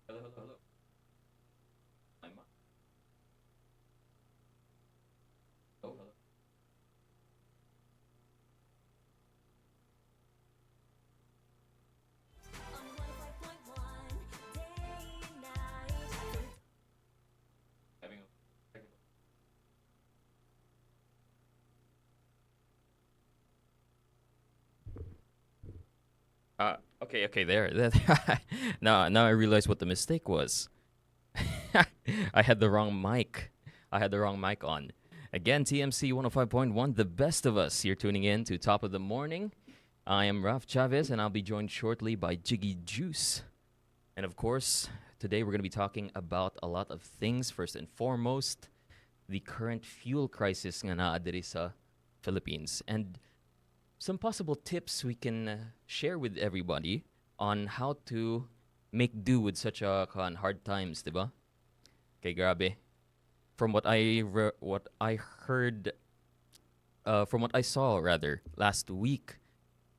Hello, hello, hello. My mic. Oh, hello. Having a technical. Okay, okay, there. Now I realize what the mistake was. I had the wrong mic. I had the wrong mic on. Again, TMC 105.1, the best of us. You're tuning in to Top of the Morning. I am Raf Chavez, and I'll be joined shortly by Jiggy Juice. And of course, today we're going to be talking about a lot of things. First and foremost, the current fuel crisis nga naa diri sa Philippines. And some possible tips we can share with everybody on how to make do with such a hard times, diba? Okay, grabe. From what I heard, from what I saw rather last week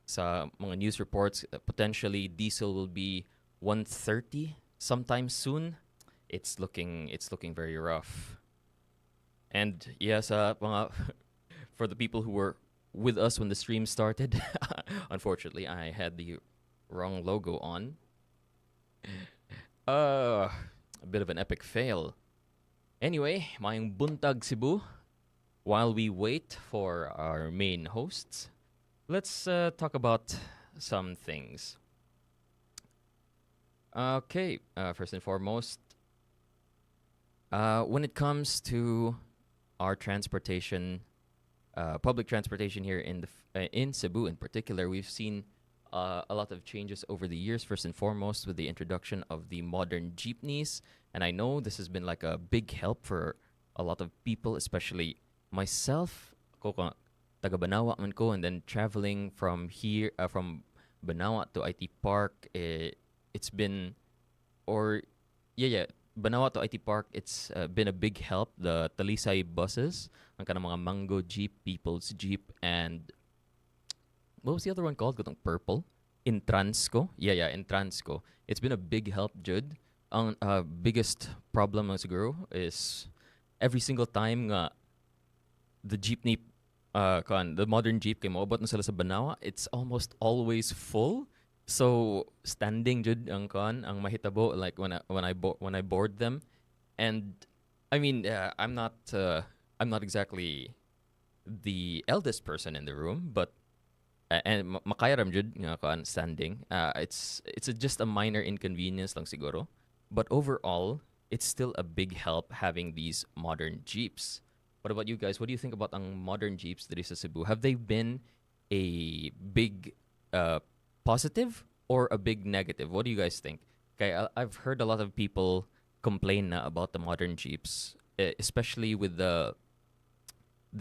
sa mga news reports, potentially diesel will be 130 sometime soon. It's looking very rough. And yes, mga for the people who were with us when the stream started, unfortunately, I had the wrong logo on. Uh, a bit of an epic fail. Anyway, mayong buntag Cebu. While we wait for our main hosts, let's talk about some things. Okay, first and foremost, when it comes to our transportation, public transportation here in Cebu in particular, we've seen a lot of changes over the years. First and foremost, with the introduction of the modern jeepneys, and I know this has been like a big help for a lot of people, especially myself. Taga Banawa man ko, and then traveling from here, from Banawa to IT Park. It's been, or yeah, Banawa to IT Park, it's been a big help. The Talisay buses, ang kanang mga Mango Jeep, People's Jeep, and what was the other one called? Gutong purple? In Transco. Yeah, in Transco. It's been a big help, Jude. Ang biggest problem ng siguro is every single time nga the jeepney the modern jeep kay moabot na sila sa Banawa, it's almost always full. So standing jud ang ang mahitabo like when I board them. And I mean, I'm not exactly the eldest person in the room, but and makaya ram jud nga kan standing. It's just a minor inconvenience lang siguro, but overall, it's still a big help having these modern jeeps. What about you guys? What do you think about ang modern jeeps diri sa Cebu? Have they been a big uh, positive or a big negative? What do you guys think? Okay, I've heard a lot of people complain na about the modern jeeps, especially with the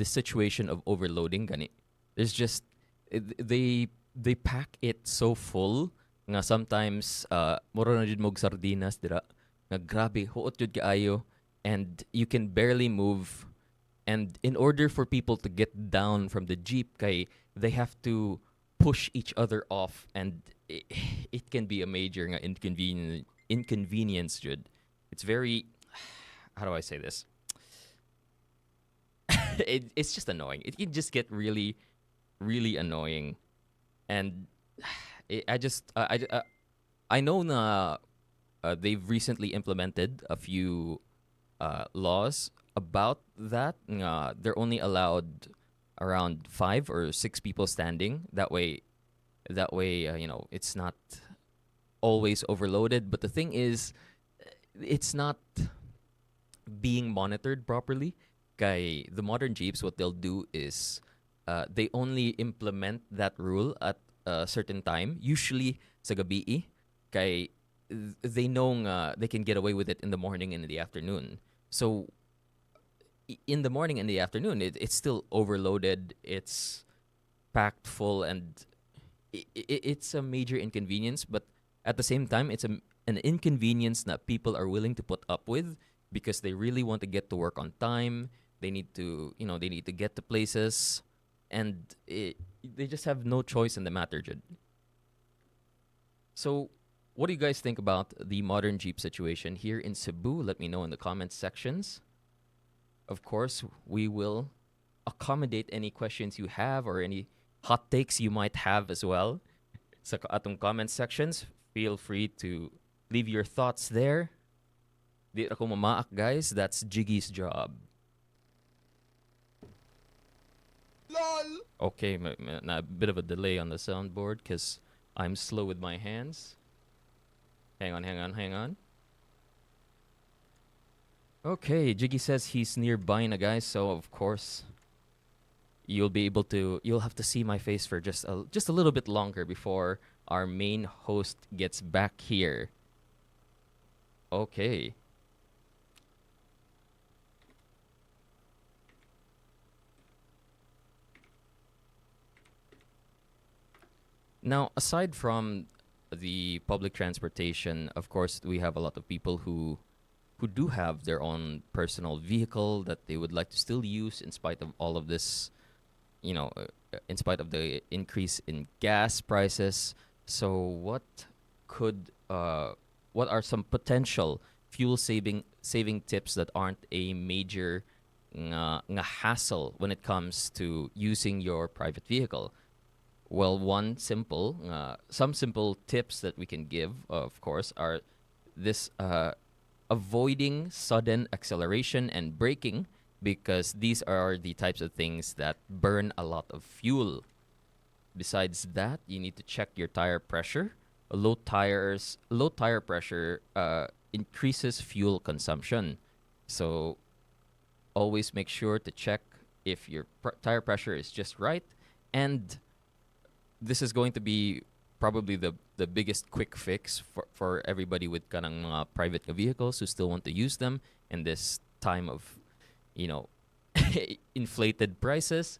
situation of overloading gani. There's just they pack it so full nga sometimes mura na jud mog sardinas dira nga grabe huot jud kaayo, and you can barely move. And in order for people to get down from the jeep kay they have to push each other off, and it can be a major nga inconvenience jud. It's very, how do I say this? It's just annoying. It can just get really, really annoying. And I just I know na they've recently implemented a few laws about that. Nga they're only allowed around 5 or 6 people standing. That way, it's not always overloaded. But the thing is, it's not being monitored properly. Kay the modern jeeps, what they'll do is they only implement that rule at a certain time, usually sa gabi. Kay they know nga they can get away with it in the morning and in the afternoon. So in the morning and the afternoon, it's still overloaded. It's packed full, and it's a major inconvenience. But at the same time, it's an inconvenience that people are willing to put up with because they really want to get to work on time. They need to get to places, and they just have no choice in the matter, Judd. So what do you guys think about the modern Jeep situation here in Cebu? Let me know in the comments sections. Of course, we will accommodate any questions you have or any hot takes you might have as well. Sa atong comment sections, feel free to leave your thoughts there. Di ako mamaak, guys. That's Jiggy's job. LOL! Okay, a bit of a delay on the soundboard because I'm slow with my hands. Hang on. Okay, Jiggy says he's nearby na, guys, so of course you'll have to see my face for just a little bit longer before our main host gets back here. Okay. Now, aside from the public transportation, of course, we have a lot of people who do have their own personal vehicle that they would like to still use in spite of all of this, in spite of the increase in gas prices. So what are some potential fuel saving tips that aren't a major nga hassle when it comes to using your private vehicle? Well, some simple tips that we can give, of course, are this avoiding sudden acceleration and braking, because these are the types of things that burn a lot of fuel. Besides that, you need to check your tire pressure. Low tire pressure increases fuel consumption. So always make sure to check if your tire pressure is just right. And this is going to be probably the biggest quick fix for everybody with kanang mga private vehicles who still want to use them in this time of, inflated prices.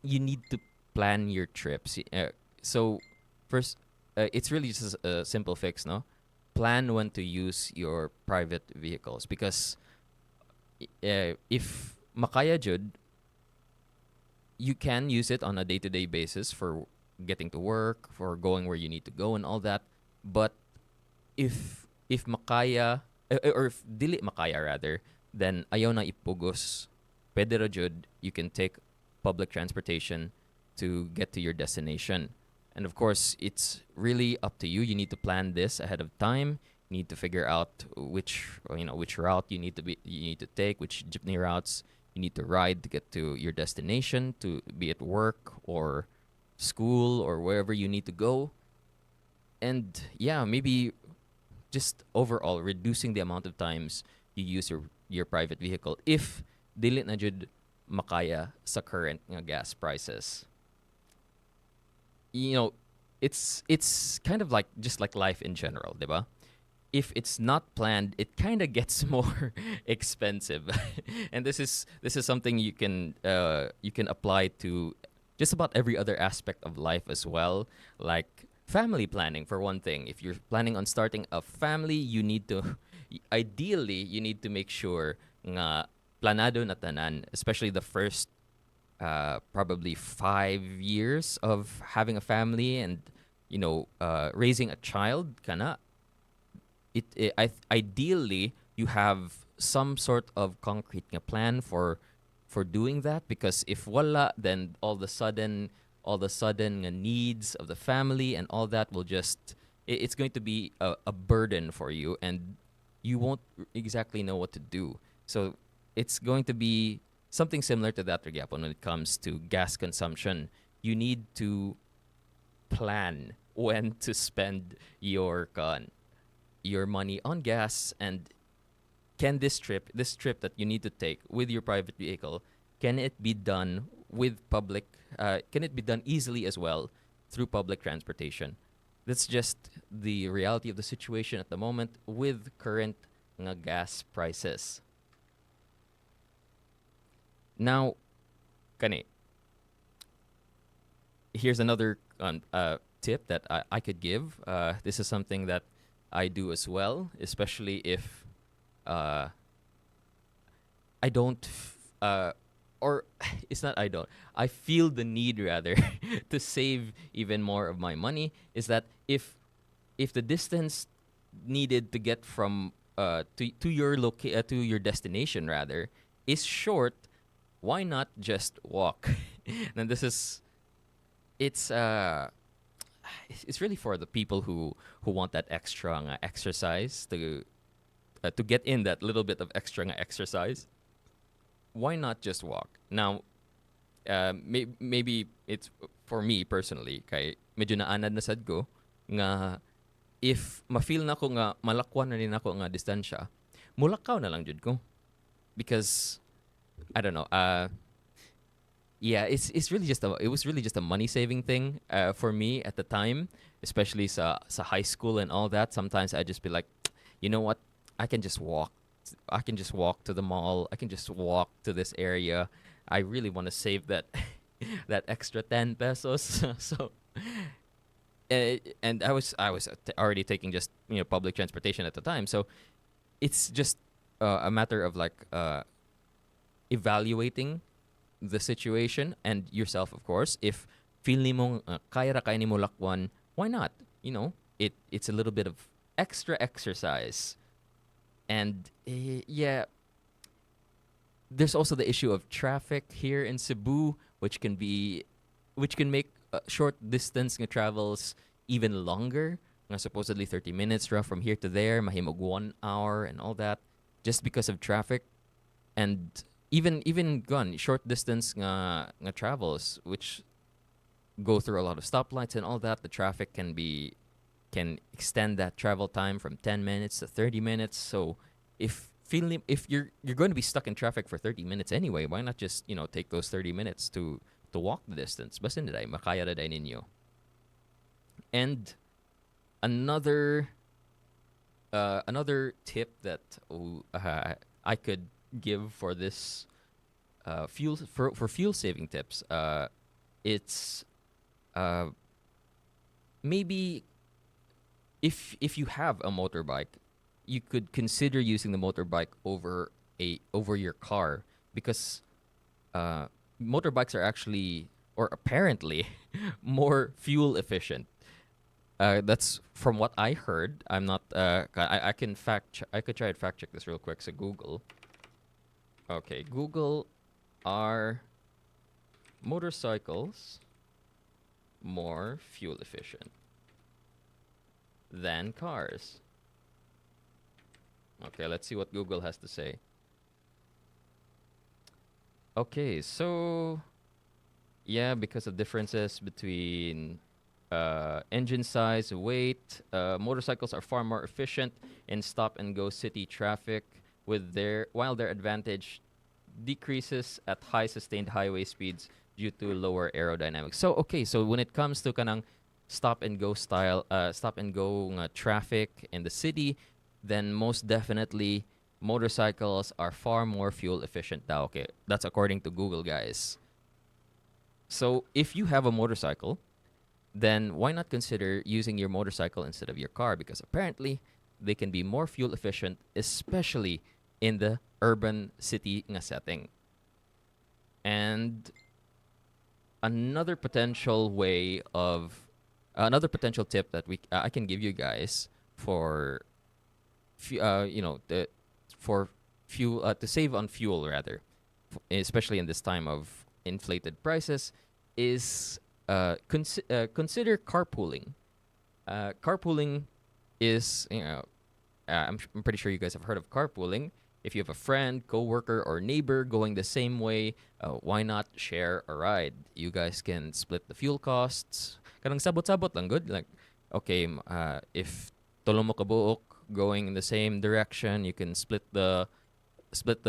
You need to plan your trips. So first, it's really just a simple fix, no? Plan when to use your private vehicles, because if makaya jud, you can use it on a day-to-day basis for getting to work, for going where you need to go and all that. But if makaya, or if dili makaya rather, then ayaw na ipugos, pwede ra jud, you can take public transportation to get to your destination. And of course, it's really up to you. You need to plan this ahead of time. You need to figure out which route you need to take, which jeepney routes you need to ride to get to your destination, to be at work or school or wherever you need to go. And yeah, maybe just overall reducing the amount of times you use your private vehicle if dili na jud makaya sa current nga gas prices. It's kind of like just like life in general, diba? If it's not planned, it kind of gets more expensive. And this is something you can apply to just about every other aspect of life as well, like family planning for one thing. If you're planning on starting a family, you need to make sure nga planado na tanan, especially the first probably 5 years of having a family and raising a child kana. Ideally you have some sort of concrete plan for doing that, because if wala, then all the sudden needs of the family and all that will just it's going to be a burden for you, and you won't exactly know what to do. So it's going to be something similar to that, Magyapon, when it comes to gas consumption. You need to plan when to spend your money on gas, and can this trip that you need to take with your private vehicle, can it be done easily as well through public transportation? That's just the reality of the situation at the moment with current nga gas prices. Now, kani, here's another tip that I could give. This is something that I do as well, especially if I don't, or it's not I don't, I feel the need rather to save even more of my money, is that if if the distance needed to get from to your destination rather is short, why not just walk? And this is it's it's really for the people who want that extra exercise to get in that little bit of extra exercise. Why not just walk? Now, maybe it's for me personally kay medyo naanad na sad ko nga if ma-feel na ko nga malakwan na rin ako nga distansya, mulakaw na lang jud ko because I don't know. Yeah, it's really just it was really just a money saving thing for me at the time, especially sa high school and all that. Sometimes I just be like, you know what? I can just walk. I can just walk to the mall. I can just walk to this area. I really want to save that that extra 10 pesos. So and I was already taking just public transportation at the time. So it's just a matter of like evaluating the situation and yourself, of course. If feel ni mong kaya ra kaya ni mo lakwan, why not? It's a little bit of extra exercise. And yeah, there's also the issue of traffic here in Cebu, which can make short distance nga travels even longer. Nga supposedly 30 minutes ra from here to there, mahimog 1 hour and all that, just because of traffic. And even gone short distance nga travels, which go through a lot of stoplights and all that, the traffic can extend that travel time from 10 minutes to 30 minutes. So if you're going to be stuck in traffic for 30 minutes anyway, why not just take those 30 minutes to walk the distance? Basta niday makaya ra day ninyo. And another tip that I could give for this for fuel saving tips, it's maybe if you have a motorbike, you could consider using the motorbike over your car, because motorbikes are actually, or apparently, more fuel efficient. That's from what I heard. I'm not. I can I could try and fact check this real quick. So Google. Okay, Google, are motorcycles more fuel efficient than cars? Okay, let's see what Google has to say. Okay, so yeah, because of differences between engine size, weight, motorcycles are far more efficient in stop and go city traffic, while their advantage decreases at high sustained highway speeds due to lower aerodynamics. So okay, so when it comes to kanang stop and go traffic in the city, then most definitely motorcycles are far more fuel efficient now. Okay, that's according to Google, guys. So if you have a motorcycle, then why not consider using your motorcycle instead of your car? Because apparently they can be more fuel efficient, especially in the urban city nga setting. And another potential tip that I can give you guys for for fuel, to save on fuel rather, especially in this time of inflated prices, is consider carpooling. Carpooling is, I'm pretty sure you guys have heard of carpooling. If you have a friend, coworker, or neighbor going the same way, why not share a ride? You guys can split the fuel costs. Kanang sabot-sabot lang good. Like, okay, if tulong mo kabuok going in the same direction, you can split the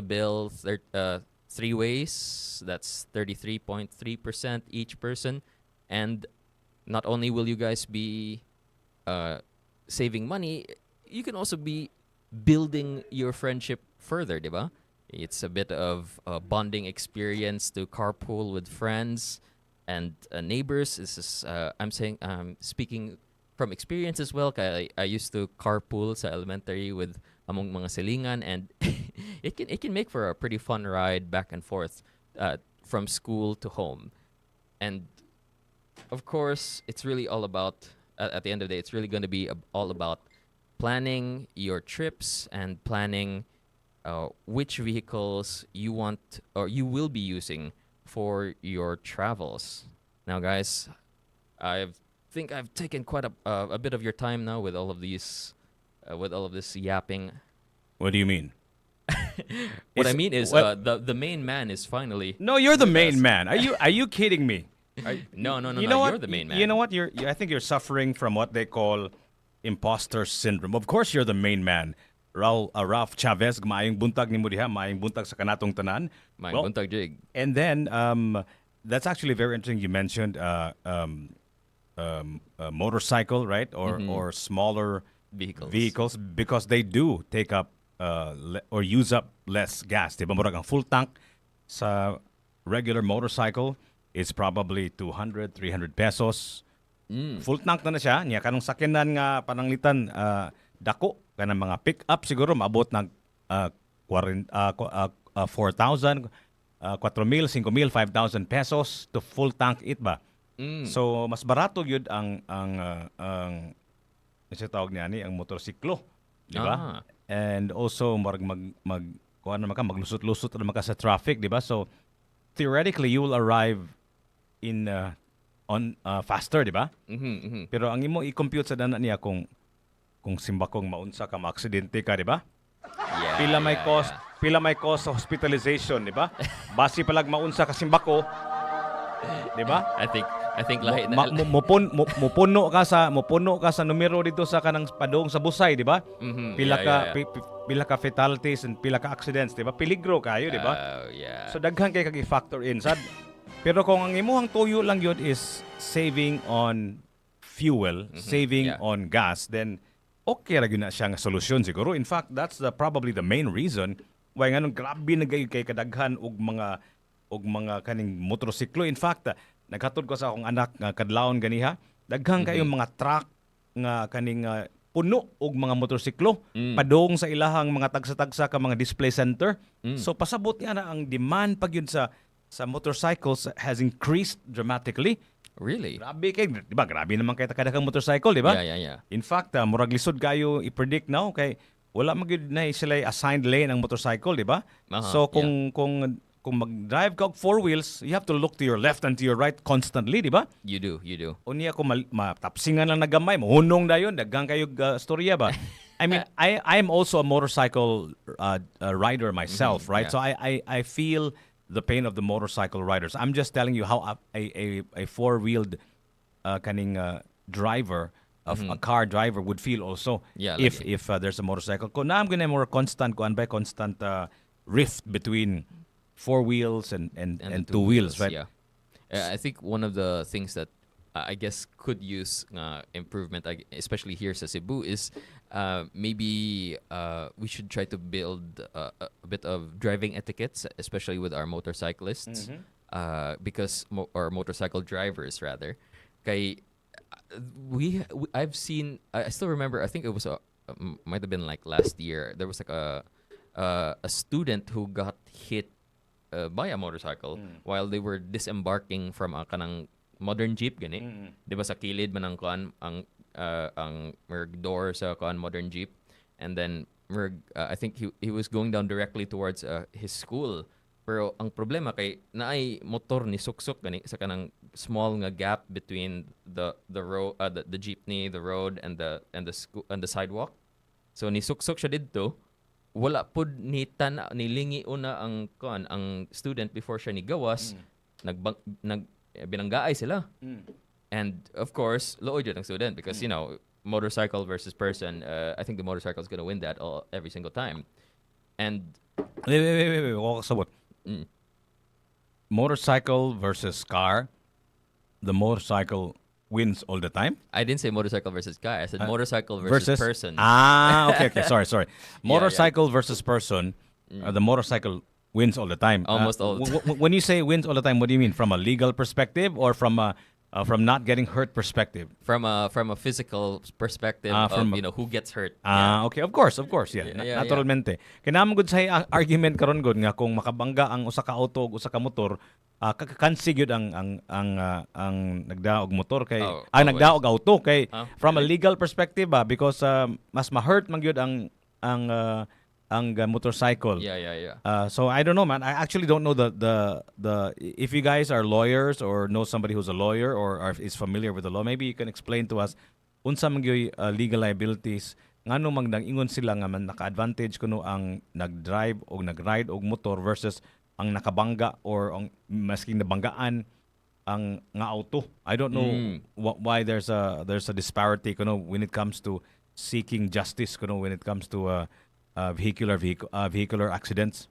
bill 3 ways. That's 33.3% each person. And not only will you guys be saving money, you can also be building your friendship further, diba? It's a bit of a bonding experience to carpool with friends and neighbors. This is I'm speaking from experience as well. I used to carpool sa elementary with among mga silingan, and it can make for a pretty fun ride back and forth from school to home. And of course, it's really all about at the end of the day, it's really going to be all about planning your trips and planning which vehicles you want or you will be using for your travels. Now, guys, I think I've taken quite a bit of your time now with all of these, with all of this yapping. What do you mean? What I It's- mean is, what- the main man is finally. No, you're the with main us. man. Are you kidding me? No, no, no, You no. know what? You're the main man. You know what? I think you're suffering from what they call imposter syndrome. Of course, you're the main man. Ralph Chavez, maayong buntag ni mo diha, maayong buntag sa kanatong tanan. My Well, buntag jig. and then that's actually very interesting. You mentioned a motorcycle, right, or smaller Vehicles. because they do take up or use up less gas. Diba? Murag ang full tank sa regular motorcycle is probably 200, 300 pesos. Full tank na siya. Niya kanong sakyanan nga pananglitan dako kanang mga pick-up siguro maabot ng 4,000, 4,000, 5,000 pesos to full tank it ba. So mas barato yun ang isa tawag niya ni ang motorsiklo, di ba? And also kuha naman ka maglusot-lusot naman ka sa traffic, di ba? So theoretically you will arrive in on faster, di ba? Pero ang imo i-compute sa dana niya kung simbakong maunsa ka maaksidente ka, di ba? Yeah, Pila may cost sa hospitalization, di ba? Basi palag maunsa ka simbako, di ba? I think lahi na. Mupuno ka sa numero dito sa kanang padong sa busay, di ba? Pila ka fatalities and pila ka accidents, di ba? Peligro kayo, di ba? Yeah. So daghan kay kag i-factor in sad. Pero kung ang imuhang tuyo lang yun is saving on fuel, saving on gas, then okay ra gyud na siya nga solusyon siguro. In fact, that's probably the main reason why nganong grabe na kay kadaghan og mga kaning motorsiklo. In fact, naghatod ko sa akong anak nga kadlawon ganiha, daghang kayong mga truck nga kaning puno og mga motorsiklo padong sa ilahang mga tagsa-tagsa ka mga display center. So pasabot niya na ang demand pag yun sa motorcycles has increased dramatically. Really? Grabe kay, di ba? Grabe naman kay takadakang motorcycle, di ba? Yeah. In fact, murag lisod kayo i-predict now kay wala magyud na sila assigned lane ang motorcycle, di ba? So kung mag-drive ka og four wheels, you have to look to your left and to your right constantly, di ba? You do. Unya ko matapsingan lang nagamay, mahunong dayon, daghang kayo storya ba? I mean, I'm also a motorcycle rider myself, right? yeah. So I feel the pain of the motorcycle riders. I'm just telling you how a four-wheeled driver of a car driver would feel also Yeah, if like there's a motorcycle. Kung na I'm gonna more constant rift between four wheels and the two wheels, right? Yeah. I think one of the things that I guess could use improvement, especially here sa Cebu, is maybe we should try to build a bit of driving etiquettes, especially with our motorcyclists, because or motorcycle drivers rather. Kay I've seen. I still remember. I think it was might have been like last year. There was like a student who got hit by a motorcycle while they were disembarking from a kanang modern jeep gani. Di ba sa kilid man ang kuan ang door sa kuan modern jeep, and then I think he was going down directly towards his school. Pero ang problema kay naay motor ni suksok gani sa kanang small nga gap between the road the jeepney, the road and the school and the sidewalk. So ni suksok siya didto. Wala pud ni nilingi una ang student before siya ni gawas. Binanggaay sila. And of course, lood yun ang student because you know, motorcycle versus person, I think the motorcycle is going to win that every single time. And Wait. Sabot. Motorcycle versus car. The motorcycle wins all the time. I didn't say motorcycle versus car. I said motorcycle versus person. Okay. Sorry. Motorcycle versus person. The motorcycle wins all the time. Almost all the time. When you say wins all the time, what do you mean? From a legal perspective or from not getting hurt perspective? From a physical perspective of who gets hurt. Okay, of course, yeah. Naturalmente. Kinahanglan gud say argument karon gud nga kung makabangga ang usa ka auto ug usa ka motor, kakansi gyud ang nagdaog motor kay ang always. nagdaog auto kay from a Really? legal perspective because mas ma-hurt man gyud ang motorcycle. Yeah. So I don't know, man. I actually don't know the if you guys are lawyers or know somebody who's a lawyer or is familiar with the law, maybe you can explain to us unsa man gyud legal liabilities ngano mang ingon sila nga man naka-advantage kuno ang nag-drive o nag-ride og motor versus ang nakabangga or ang masking nabanggaan ang nga auto. I don't know why there's a disparity kuno when it comes to seeking justice kuno when it comes to vehicular accidents.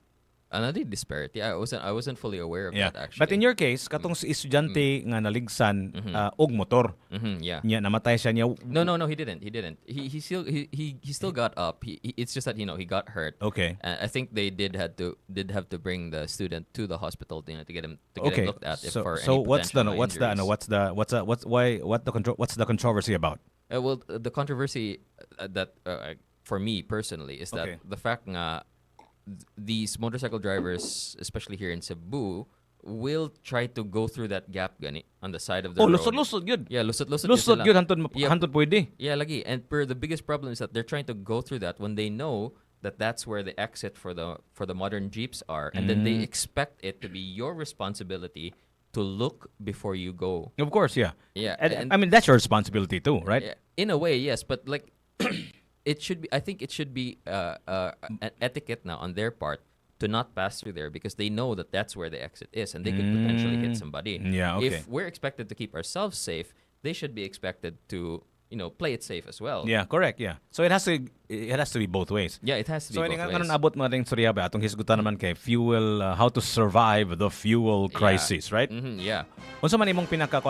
Another disparity. I wasn't fully aware of that actually. But in your case, katong si estudyante nga naligsan og motor. Yeah. Nya namatay siya niya. No, he didn't. He still got up. It's just that he got hurt. Okay. I think they did have to bring the student to the hospital to get him looked at if for any what's potential injuries. what's the controversy about? Well, the controversy that for me personally is that the fact nga these motorcycle drivers, especially here in Cebu, will try to go through that gap gani on the side of the road. Lusot yun. Yeah, lusot Lusot yun hantod pwede. Yeah, lagi. And the biggest problem is that they're trying to go through that when they know that that's where the exit for the modern jeeps are, and then they expect it to be your responsibility to look before you go. Of course, yeah. Yeah, and I mean that's your responsibility too, right? Yeah, in a way, yes, but like it should be. I think it should be an etiquette now on their part to not pass through there because they know that that's where the exit is, and they could potentially hit somebody. Yeah, okay. If we're expected to keep ourselves safe, they should be expected to play it safe as well. Yeah, correct. Yeah. So it has to be both ways. Yeah, it has to be both ways. So abot mo ring storya ba atong hisgutan naman kay fuel how to survive the fuel crisis, right? Yeah. Unsa man imong pinaka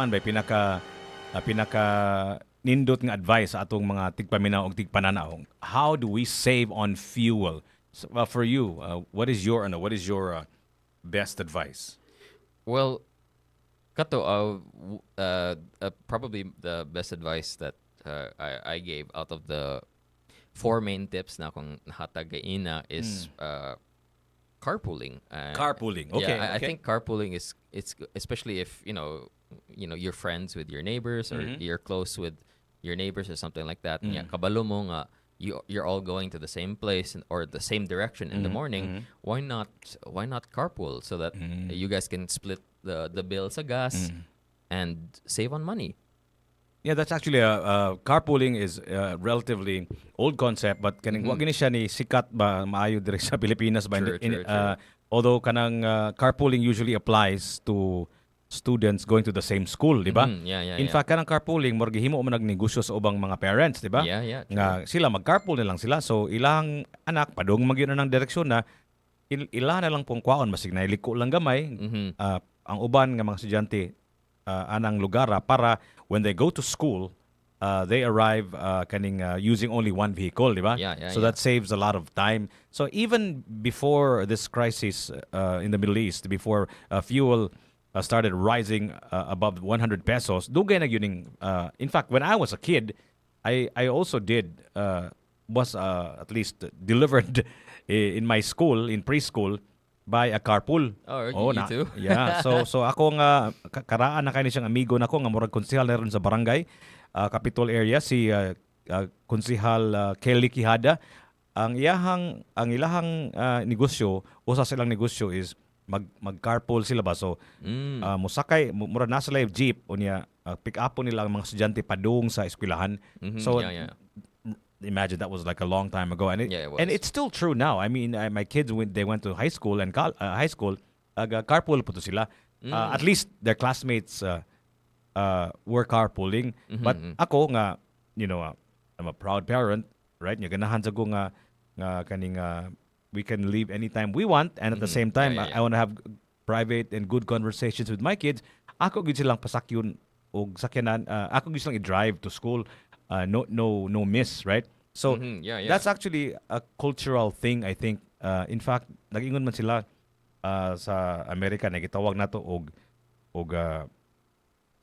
nindot nga advice sa atong mga tigpaminaw og tigpananaw? How do we save on fuel? So, for you, what is your best advice? Well, kato probably the best advice that I gave out of the 4 main tips na kung nahatagaina is carpooling. Carpooling. Okay. Yeah, I think carpooling it's especially if you're friends with your neighbors or you're close with your neighbors or something like that. Yeah, kabalo mo nga you're all going to the same place or the same direction in the morning. Why not carpool so that you guys can split the bill sa gas and save on money? Yeah, that's actually carpooling is a relatively old concept, but wag gini siya ni sikat ba maayo diri sa Pilipinas ba? True. Although kanang carpooling usually applies to students going to the same school, di ba? In fact, kanang carpooling mo gihimo man nagnegosyo sa ubang mga parents, di ba? Yeah. Nga sila mag-carpool na lang sila. So ilang anak padung magyud na ng direksyon na ila na lang pong kwaon masig na iliko lang gamay. Ang uban nga mga estudyante anang lugara para when they go to school they arrive using only one vehicle, di ba? So that saves a lot of time. So even before this crisis in the Middle East, before fuel started rising above 100 pesos, dugay na yun. In fact, when I was a kid, I also was at least delivered in my school, in preschool, by a carpool. You too? Yeah. So ako nga karaan na kay ni siyang amigo nako nga murag konsehal na ron sa barangay Capitol area si konsehal Kelly Quijada. Ang ilahang negosyo, usa silang negosyo is mag-carpool sila ba. So musakay mura na sa live jeep unya pick up nila ang mga estudyante padung sa eskwelahan. So imagine that was like a long time ago, and it's still true now. I mean, my kids when they went to high school and high school, carpool po to sila. At least their classmates were carpooling. But ako nga, I'm a proud parent, right? Nya ganahan sa ko nga kaning we can leave anytime we want, and at the same time, I want to have private and good conversations with my kids. Ako gid silang pasakyon og sakyanan. Ako gid silang i-drive to school. No miss, right? So that's actually a cultural thing, I think. In fact, nag-ingon man sila sa Amerika na gitawag nato og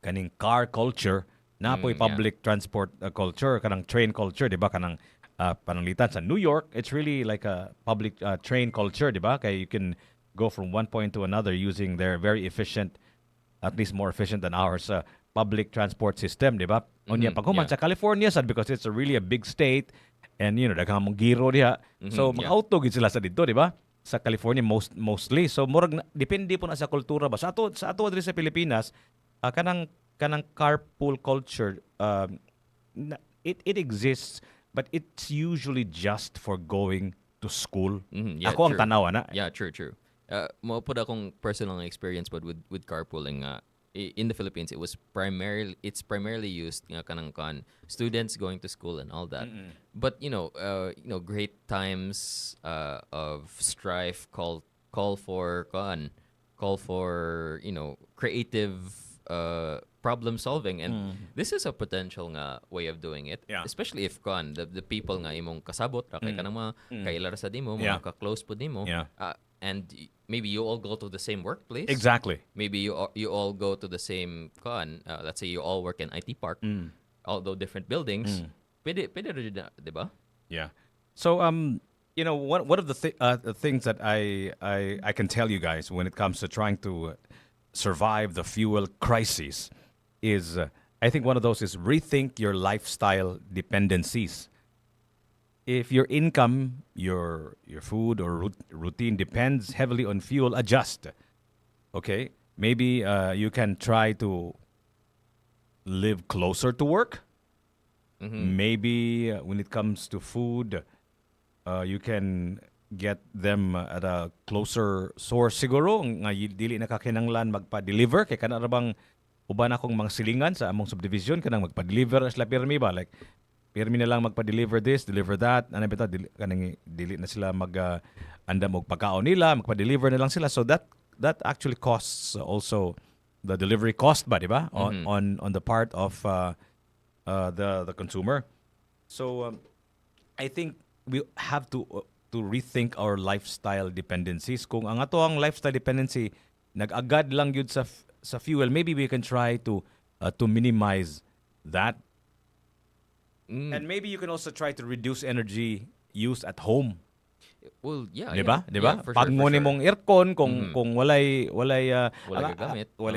kaning car culture na po'y public transport culture, kanang train culture, di ba? Kanang pananglitan sa New York, it's really like a public train culture, di ba? Kaya you can go from one point to another using their very efficient, at least more efficient than ours, public transport system, di ba? Onya pag human Yeah. sa California sad, because it's a really a big state, and daghang mong giro diha. So Yeah. mag-auto gid sila sa dito, di ba? Sa California mostly. So murag depende po na sa kultura ba. Sa ato diri sa Pilipinas, kanang carpool culture, it exists, but it's usually just for going to school. Yeah, Ako ang true. tanaw na. Yeah, true. Mo po akong personal experience but with carpooling in the Philippines it's primarily used nga kanang students going to school and all that. But great times of strife call for creative problem solving, and this is a potential nga way of doing it, Yeah. especially if the people nga imong kasabot ra kay kanang mga kailar sa dimo, Yeah. mga ka-close po nimo, Yeah. and maybe you all go to the same workplace. Exactly. Maybe you all go to the same let's say you all work in IT park, although different buildings. Pwede rin na, di ba? Yeah. So one of the things that I can tell you guys when it comes to trying to survive the fuel crisis is I think one of those is rethink your lifestyle dependencies. If your income, your food or routine depends heavily on fuel, adjust. Okay? Maybe you can try to live closer to work. Maybe when it comes to food, you can get them at a closer source siguro nga dili na kakinanglan magpa-deliver kay kana ra bang uban akong mga silingan sa among subdivision kanang magpa-deliver sila pirmi ba, like pirmi na lang magpa-deliver this, deliver that, ano bitaw kanang dili na sila andam og pagkaon nila, magpa-deliver na lang sila, so that actually costs also the delivery cost ba, di ba, on the part of the consumer. So I think we have to rethink our lifestyle dependencies. Kung ang ato ang lifestyle dependency nag-agad lang yun sa fuel, maybe we can try to minimize that. And maybe you can also try to reduce energy use at home. Well, yeah. Di ba? Yeah, for Pag sure. mong aircon kung walay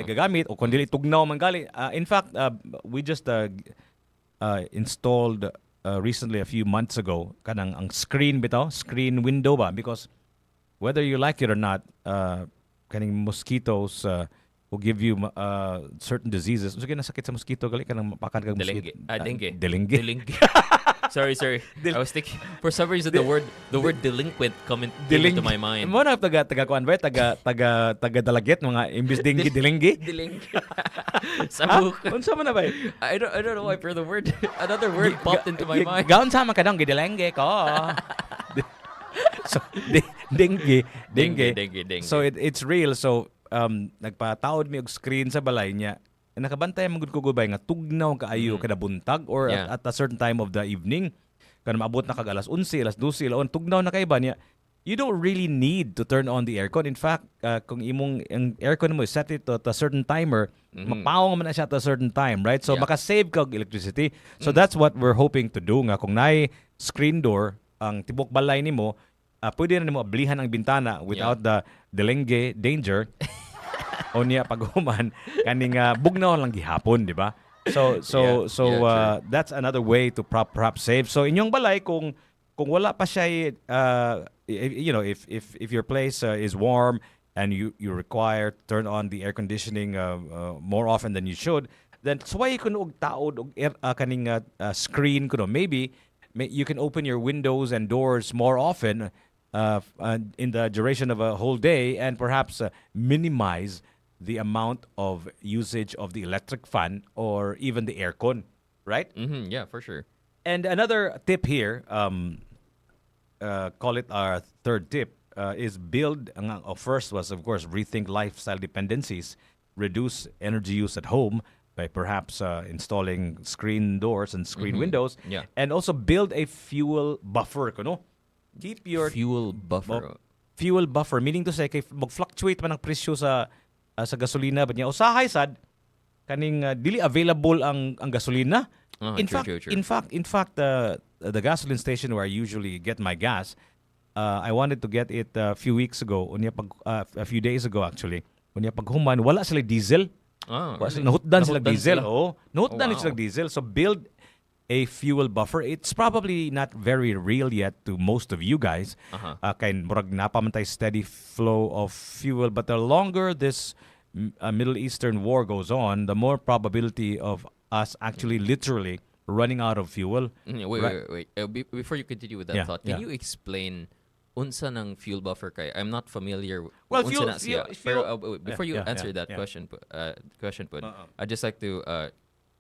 gagamit o kung dili tugnaw man gali. In fact, we just installed recently a few months ago kanang ang screen window ba, because whether you like it or not, kaning mosquitoes will give you certain diseases. So sakit sa mosquito gali kanang mapakan kag mosquito. Dengue. Delingue. Sorry. I was thinking for some reason the word delinquent came into my mind. Mo na taga kuan ba, taga dalaget mga imbis dengue delingue. Delingue. Sabu. Unsa man na ba? I don't know why, but another word popped into my mind. Gaon sa man kadang gidelenge ko. So dengue. So it's real. So nagpataod mi og screen sa balay niya. Nakabantay man gud ko gubay nga tugnaw kaayo kada buntag or at a certain time of the evening. Kana maabot na kag alas 11, alas 12, laon tugnaw na kay ba niya. You don't really need to turn on the aircon. In fact, kung imong ang aircon mo set it to a certain timer, mapawong man na siya at a certain time, right? So maka-save ka og electricity. So that's what we're hoping to do nga kung naay screen door ang tibok balay nimo, pwede na nimo ablihan ang bintana without the dengue danger. O niya paghuman kaning bugnaw lang gihapon, di ba? So that's another way to perhaps save. So inyong balay kung wala pa siya if your place is warm and you require to turn on the air conditioning more often than you should, then suway kuno og taod og kaning screen kuno. Maybe you can open your windows and doors more often in the duration of a whole day, and perhaps minimize the amount of usage of the electric fan or even the aircon, right? Yeah, for sure. And another tip here, call it our third tip, is build. First was, of course, rethink lifestyle dependencies, reduce energy use at home by perhaps installing screen doors and screen windows, and also build a fuel buffer. Keep your fuel buffer. Fuel buffer, meaning to say, kay mag-fluctuate man ang presyo sa gasolina ba niya, usahay sad kaning dili available ang gasolina. In fact, the gasoline station where I usually get my gas, I wanted to get it a few weeks ago, a few days ago actually. Unya paghuman, wala sila diesel. Really? Nahutdan sila Nahutdan diesel. sila? Oh, nahutdan wow. sila diesel. So build a fuel buffer. It's probably not very real yet to most of you guys. Kay murag napamantay steady flow of fuel, but the longer this Middle Eastern war goes on, the more probability of us actually literally running out of fuel. Wait. Before you continue with that Yeah, thought, can yeah. you explain unsa ng fuel buffer kay? I'm not familiar. Well, unsa fuel- na siya. fuel- Pero, fuel- wait, before you yeah, answer yeah, that yeah. question, Pud, I'd just like to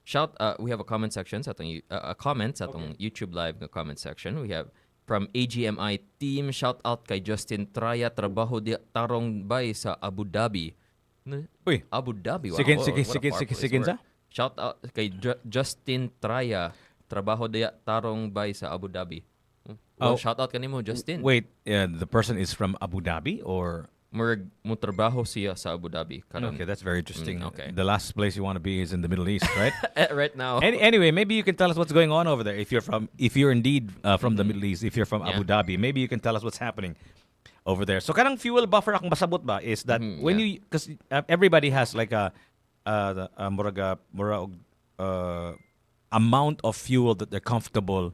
shout. We have a comment section sa atong a comment sa atong YouTube live na comment section. We have from AGMI team, shout out kay Justin Traya, trabaho di tarong bay sa Abu Dhabi. Uy. Abu Dhabi. Wow. Sige, what sige, a sige, powerful sige, sige, word. sa? Shout out kay Justin Traya, trabaho di tarong bay sa Abu Dhabi. Well, shout out kanimo Justin. Wait, the person is from Abu Dhabi or? Murag mo trabaho siya sa Abu Dhabi karon. Okay, that's very interesting. Okay. The last place you want to be is in the Middle East, right? Right now. Anyway, maybe you can tell us what's going on over there. If you're indeed from the Middle East, if you're from Abu Dhabi, maybe you can tell us what's happening over there. So, kanang fuel buffer akong masabot ba is that when you, because everybody has like a amount of fuel that they're comfortable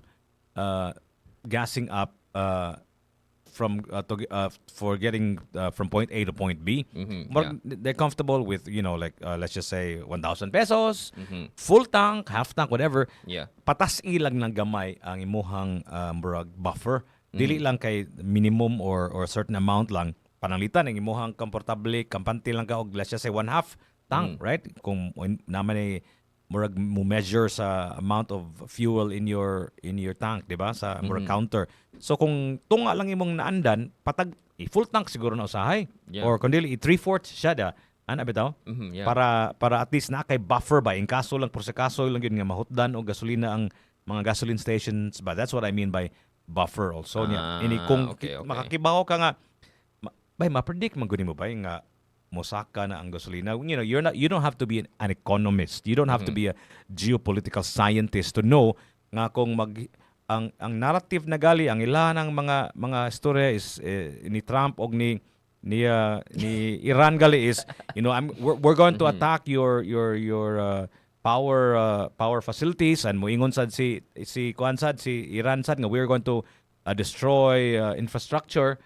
gassing up for getting from point A to point B. They're comfortable with, like let's just say 1,000 pesos, full tank, half tank, whatever. Yeah. Patas ilang ng gamay ang imuhang buffer. Dili lang kay minimum or certain amount lang. Pananglitan ang imuhang komportable, kampante lang ka og let's just say 1/2 tank, right? Kung naman ay murag mo measure sa amount of fuel in your tank, 'di ba? Sa murag counter. So kung tunga lang imong naandan, patag full tank siguro na usahay. Yeah. Or kung dili 3/4 siya da. Ana bitaw? Yeah. Para at least na kay buffer ba in kaso lang por sa kaso lang yun nga mahutdan o gasolina ang mga gasoline stations ba. That's what I mean by buffer also niya. Ini kung okay. makakibaho ka nga ma-predict man guni mo ba nga mosaka na ang gasolina. You don't have to be an economist. You don't have to be a geopolitical scientist to know nga kung ang narrative na gali ang ilan ng mga storya is ni Trump og ni Iran gali is we're going to attack your power facilities and moingon sad si kuan sad si Iran sad nga we're going to destroy infrastructure.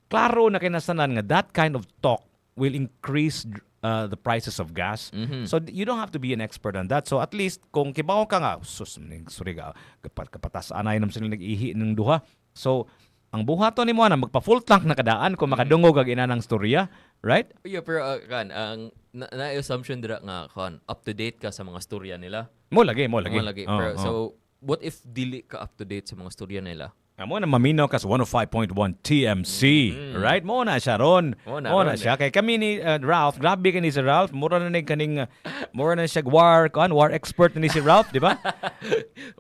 Klaro na kinasanan nga that kind of talk will increase the prices of gas. So you don't have to be an expert on that. So at least kung kibaw ka nga, kapatas anay nam sila nag-ihi ng duha. So ang buhaton nimo na magpa-full tank na kadaan kung makadungog ang inanang storya, right? Yeah, pero ang na-assumption dira nga up to date ka sa mga storya nila. Mo lagi. Pero, so what if dili ka up to date sa mga storya nila? Mo na maminaw ka sa 105.1 TMC, right? Mo na siya ron. Mo na siya. Kay kami ni Ralph, grabe ka ni si Ralph. Mura na siya war expert ni si Ralph, di ba?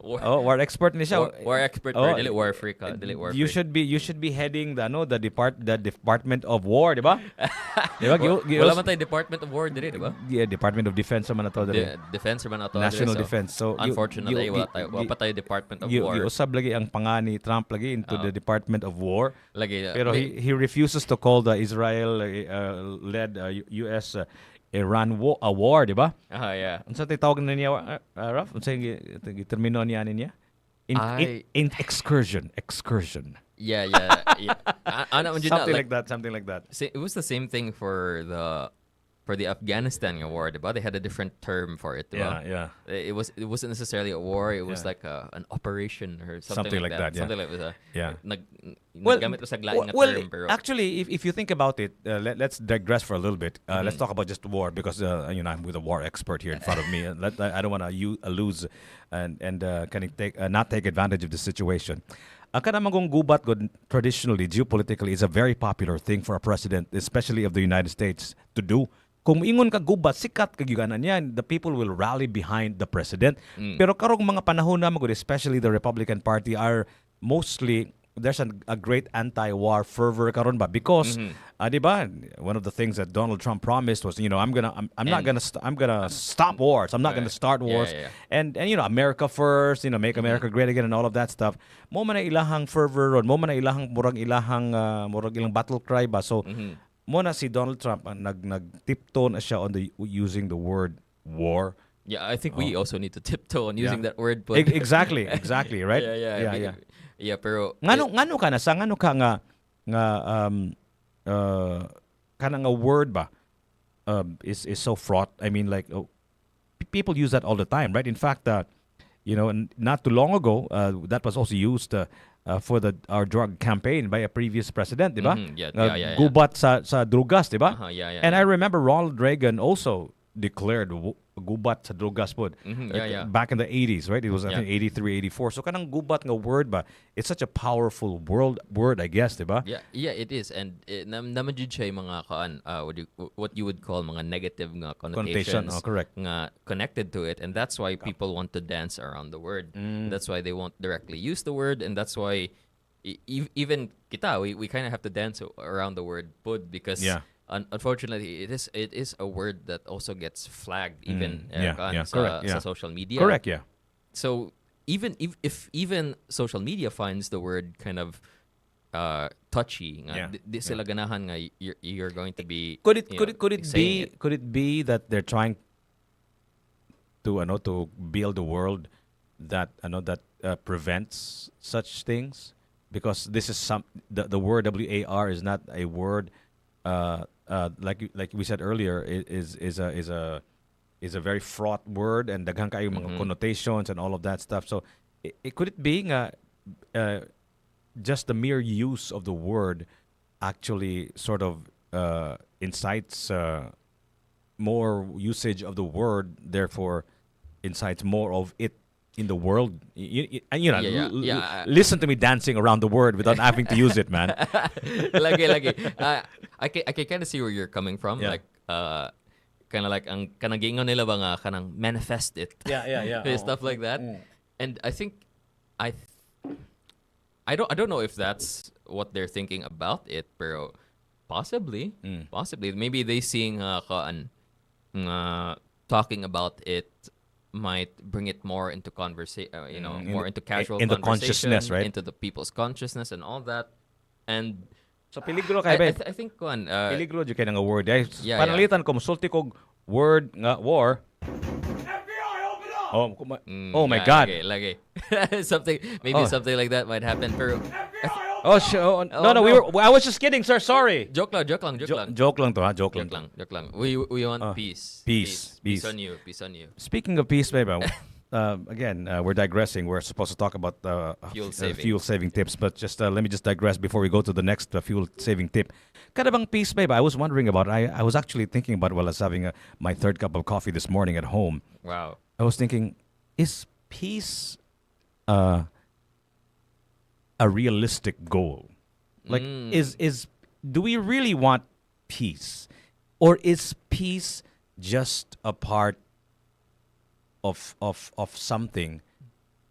War expert ni siya. War expert, dili war freak ka. Dili war freak. You should be heading the Department of War, di ba? Di ba? Wala man tayo Department of War diri, di ba? Yeah, Department of Defense man ato diri. Defense man ato. National Defense. So unfortunately, wala pa tayo Department of War. Usab lagi ang pangani Trump lagi into the Department of War. Lagi. Pero he refuses to call the Israel-led U.S. Iran a war, di ba? Yeah. Unsa tay tawag na niya, Raf? Unsa termino niya niya? In excursion. Yeah. Something like that. It was the same thing for the Afghanistan war, diba? They had a different term for it, diba? Yeah. It wasn't necessarily a war. It was like an operation or something like that. Yeah. Something like that. Yeah. Naggamit sa glaing na term, pero actually, if you think about it, let's digress for a little bit. Let's talk about just war because I'm with a war expert here in front of me. I don't want to lose and not take advantage of the situation. Ang kanamang gubat traditionally, geopolitically, is a very popular thing for a president, especially of the United States, to do. Kung ingon ka gubat, sikat kagyuganan yan, the people will rally behind the president. Pero karong mga panahon na especially the Republican Party are mostly there's a great anti-war fervor karon ba because di ba, one of the things that Donald Trump promised was, I'm not gonna I'm gonna stop wars. I'm not gonna start wars. And America first, make America great again and all of that stuff. Mo man na ilahang fervor ron, mo man na ilahang murag ilang battle cry ba. So mo na si Donald Trump nag-tiptoe na siya on the using the word war. Yeah, I think we also need to tiptoe on using that word. But exactly, right? Yeah, pero ngano ka na sa ngano ka nga kana nga word ba is so fraught. I mean, like, people use that all the time, right? In fact, not too long ago, that was also used for our drug campaign by a previous president, di ba? Gubat sa drugas, di ba? And I remember Ronald Reagan also declared gubat sa drugas pod back in the 80s, right? It was I think 83, 84. So kanang gubat nga word ba, it's such a powerful word, I guess, diba? Yeah, it is. And naman jud siya yung mga what you would call mga negative nga connotations correct. Nga connected to it, and that's why people want to dance around the word. That's why they won't directly use the word, and that's why even kita we kind of have to dance around the word pod because unfortunately, it is a word that also gets flagged even sa social media. Correct, yeah. So even if even social media finds the word kind of touchy, sila ganahan nga you're going to be. Could it be that they're trying to build a world that prevents such things, because this is the word WAR is not a word. Like we said earlier, is a very fraught word, and daghang kayo mga connotations and all of that stuff. So could it be just the mere use of the word actually sort of incites more usage of the word, therefore incites more of it in the world? Listen to me dancing around the word without having to use it, man. Lagi. I can kind of see where you're coming from. Like, kind of like ang kanang giingon nila ba nga kanang manifest it. Stuff like that. And I think I don't know if that's what they're thinking about it, pero possibly maybe they seeing talking about it might bring it more into conversation, more into casual into conversation, consciousness, right? Into the people's consciousness and all that. And so peligro kay ba? I think peligro jud kay nga word. Panalitan ko musulti kog word nga war. Oh my God! Lagi. something like that might happen. Pero no. I was just kidding, sir. Sorry. Joke lang. Joke lang to, ha? Joke lang. We want peace. Peace on you. Speaking of peace, baby, again, we're digressing. We're supposed to talk about fuel saving tips, but just let me just digress before we go to the next fuel saving tip. Kada bang peace, baby? I was wondering about. I was actually thinking about while I was having my third cup of coffee this morning at home. Wow. I was thinking, is peace a realistic goal? Like, do we really want peace, or is peace just a part of something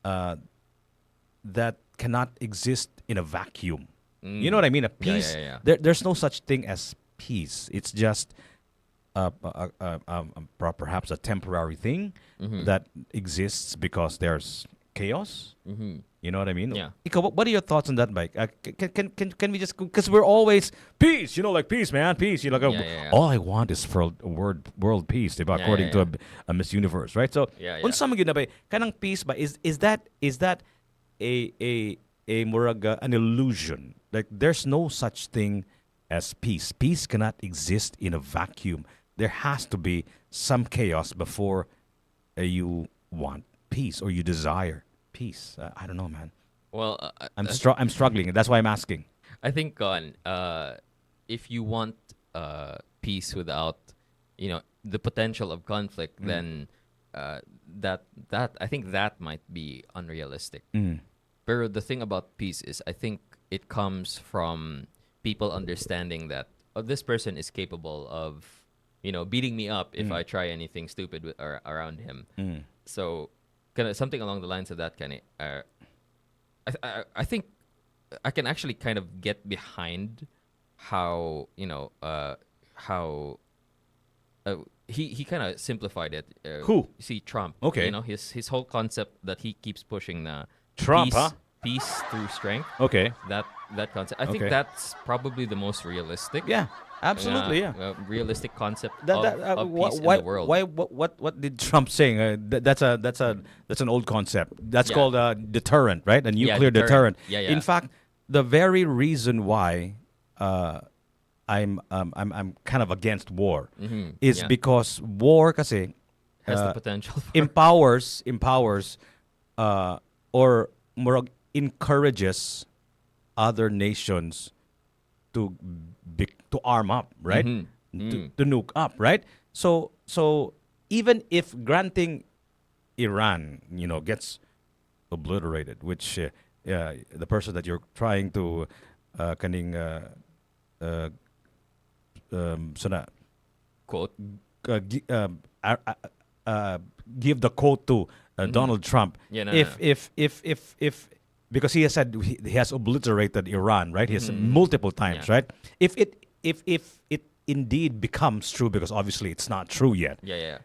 that cannot exist in a vacuum? You know what I mean? A peace. There's no such thing as peace. It's just perhaps a temporary thing that exists because there's chaos. You know what I mean? Yeah. Ikaw, what are your thoughts on that, Mike? Can we just, because we're always peace, like peace, man, peace. All I want is for world peace, diba? According to a Miss Universe, right? So, unsa man gyud na ba kanang peace ba is that a murag an illusion? Like, there's no such thing as peace. Peace cannot exist in a vacuum. There has to be some chaos before you want peace or you desire peace. I don't know, man. Well, I'm struggling. That's why I'm asking. I think if you want peace without, the potential of conflict, then that I think that might be unrealistic. But the thing about peace is, I think it comes from people understanding that this person is capable of, beating me up if I try anything stupid around him. So, kind of something along the lines of that kind of. I think I can actually kind of get behind how how he kind of simplified it. Who? See Trump. Okay. His whole concept that he keeps pushing the Trump, peace huh? peace through strength. Okay. That concept. I think Okay. that's probably the most realistic. Yeah. Absolutely. Yeah. Realistic concept That of peace in why the world. what did Trump saying? That's an old concept. That's Yeah. called a deterrent, right? A nuclear deterrent. deterrent. Yeah, yeah. In fact, the very reason why I'm kind of against war is Yeah. because war kasi Has the uh, potential for empowers or more encourages other nations to to arm up, right? To nuke up, right? So even if granting Iran, gets obliterated, which the person that you're trying to kaning uh, sana quote. gi- give the quote to Donald Trump. Yeah, no, if, no. if because he has said he has obliterated Iran, right? He has multiple times, Yeah. right? If it indeed becomes true, because obviously it's not true yet, Yeah, yeah.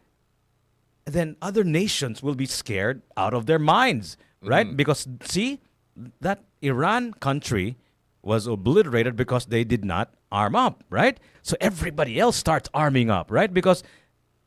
then other nations will be scared out of their minds, right? Because see, that Iran country was obliterated because they did not arm up, right? So everybody else starts arming up, right? Because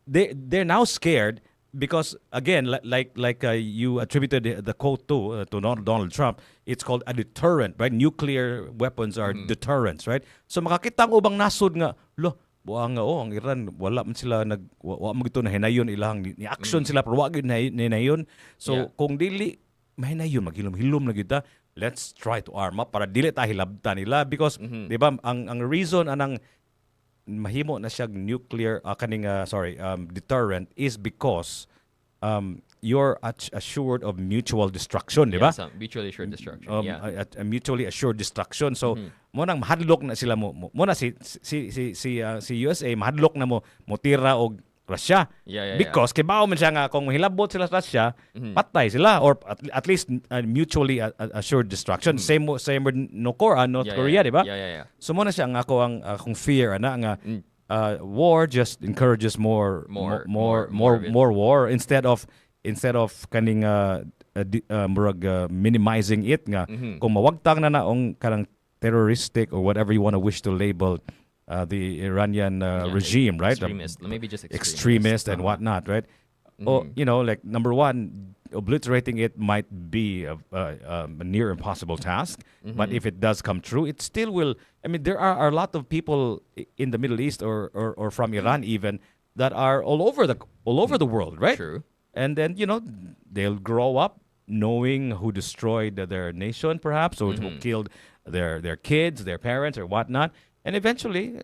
they're now scared because again, you attributed the quote to Donald Trump. It's called a deterrent, right? Nuclear weapons are deterrents, right? So makakita ang ubang nasod nga, lo, buang nga ang Iran wala man sila wa mo gito na hinayon ilang ni action sila pero wa gyud na hinayon. So Yeah. kung dili mahinayon maghilom-hilom na gyud ta, let's try to arm up para dili ta hilabtan nila because di ba ang reason anang mahimo na siyang nuclear deterrent is because you're assured of mutual destruction, di Yeah, ba? some mutually assured destruction. Yeah. A mutually assured destruction. So mo nang mahadlok na sila mo na si USA mahadlok na mo tira og Russia. Yeah. Because kibaw man siya nga kung hilabot sila sa Russia, patay sila or at least mutually assured destruction. Same with North Korea, di ba? Yeah. So mo na siya ang akong fear ana nga war just encourages more war instead of kaning minimizing it nga kung mawagtang na naong kanang terroristic or whatever you want to wish to label the Iranian regime, right? Extremist. Maybe just Extremist and whatnot, right? Or like number one, obliterating it might be a near impossible task, but if it does come true, it still will. I mean, there are a lot of people in the Middle East or from Iran even that are all over the world, right? True. And then they'll grow up knowing who destroyed their nation, perhaps, or who killed their kids, their parents, or whatnot. And eventually,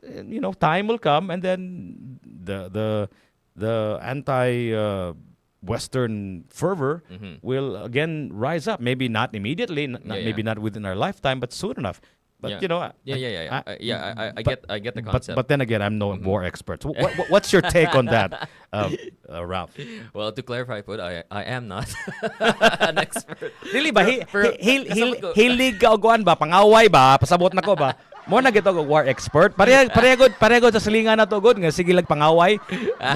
time will come, and then the anti-Western fervor will again rise up. Maybe not immediately, maybe not within our lifetime, but soon enough. But I get the concept. But then again, I'm no war expert. So what's your take on that, Ralph? Well, to clarify, I am not an expert. Dili ba? Kasabot ko. Hilig ka og kuan ba? Pangaway ba? Pasabot na ko ba? Mo na gito og war expert. Parehagod sa silingan na to god nga sige lag pangaway.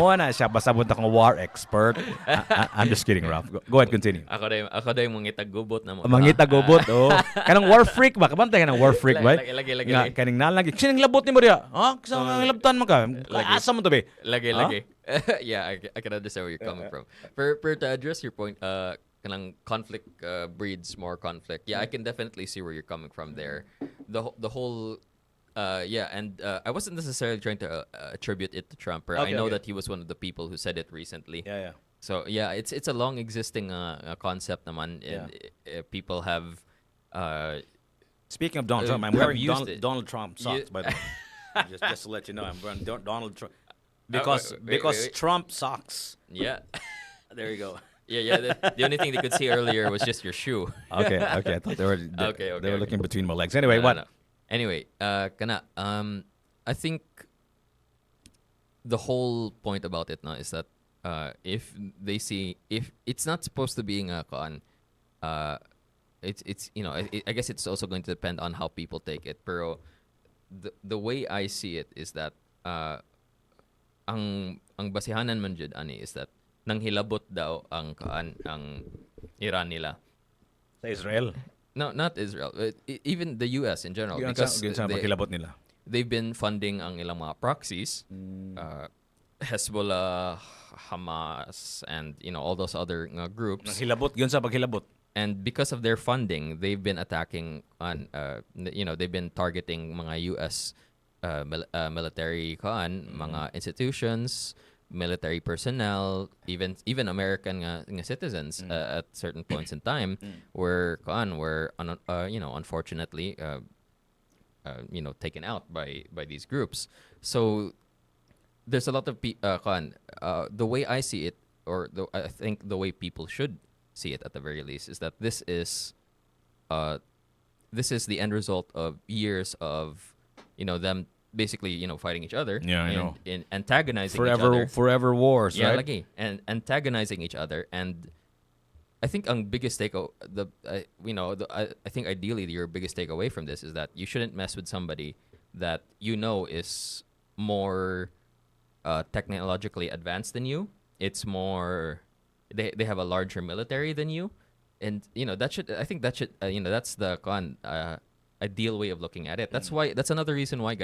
Mo na siya pasabot akong war expert. I'm just kidding, Ralph. Go ahead, continue. Ako day mangitag gubot na mo. Mangita gubot, oh. Kanang war freak ba? Kabantay ka ng war freak, right? Lagi. Nga, kaning nalang. Sinang labot ni mo diya? Ha? Kasang labtan mo ka? Asa mo to be? Lagi. Yeah, I can understand where you're coming from. For to address your point, kanang conflict breeds more conflict. Yeah, I can definitely see where you're coming from there. The whole and I wasn't necessarily trying to attribute it to Trump. I know that he was one of the people who said it recently. Yeah. So yeah, it's a long existing concept naman. And, people have. Speaking of Donald Trump, I'm have wearing used it. Donald Trump socks, by the way. just to let you know, I'm wearing Donald Trump. Because wait. Trump socks. Yeah. There you go. Yeah. The only thing they could see earlier was just your shoe. Okay. I thought they were Okay. looking between my legs. Anyway, No. what? Anyway, I think the whole point about it now is that if they see if it's not supposed to be it's I guess it's also going to depend on how people take it. Pero the way I see it is that ang basihanan man jud ani is that nanghilabot daw ang Iran nila. Sa Israel. No, not Israel. Even the US in general. Yun Because sa maghilabot nila. they've been funding ang ilang mga proxies. Hezbollah, Hamas, and all those other groups. Nanghilabot yun sa paghilabot. And because of their funding, they've been attacking on, they've been targeting mga U.S. Military mga institutions, military personnel, even American nga citizens at certain points in time, were unfortunately taken out by these groups. So there's a lot of the way I see it, or I think the way people should see it at the very least, is that this is the end result of years of them basically fighting each other, and antagonizing each other. Forever wars, yeah, right? lagi, and antagonizing each other. And I think ang biggest I think ideally your biggest takeaway from this is that you shouldn't mess with somebody that is more technologically advanced than you. It's more they have a larger military than you, and that's the ideal way of looking at it. That's another reason why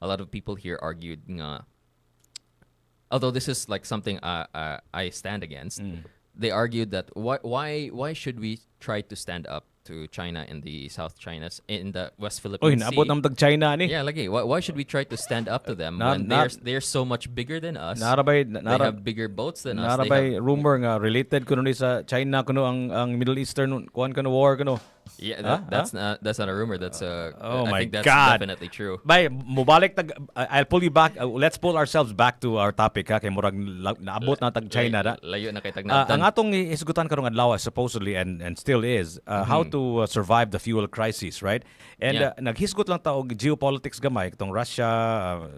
a lot of people here argued nga, although this is like something I stand against. They argued that why should we try to stand up to China in the in the West Philippine Sea? Naabot naman tag China ni. Yeah, lagi. Why should we try to stand up to them when they're so much bigger than us? They have bigger boats than us. Narabay rumor nga related kuno ni sa China kuno ang Middle Eastern kuan kuno war kuno. Yeah, that's not a rumor. That's oh I my think that's God. definitely true. Bay, mubalik I'll pull you back. Let's pull ourselves back to our topic kay murag naabot na tag China da. Layo na kay tag ang atong isgutan karong adlaw supposedly and still is how to survive the fuel crisis, right? And naghisgot lang ta og geopolitics gamay itong Russia,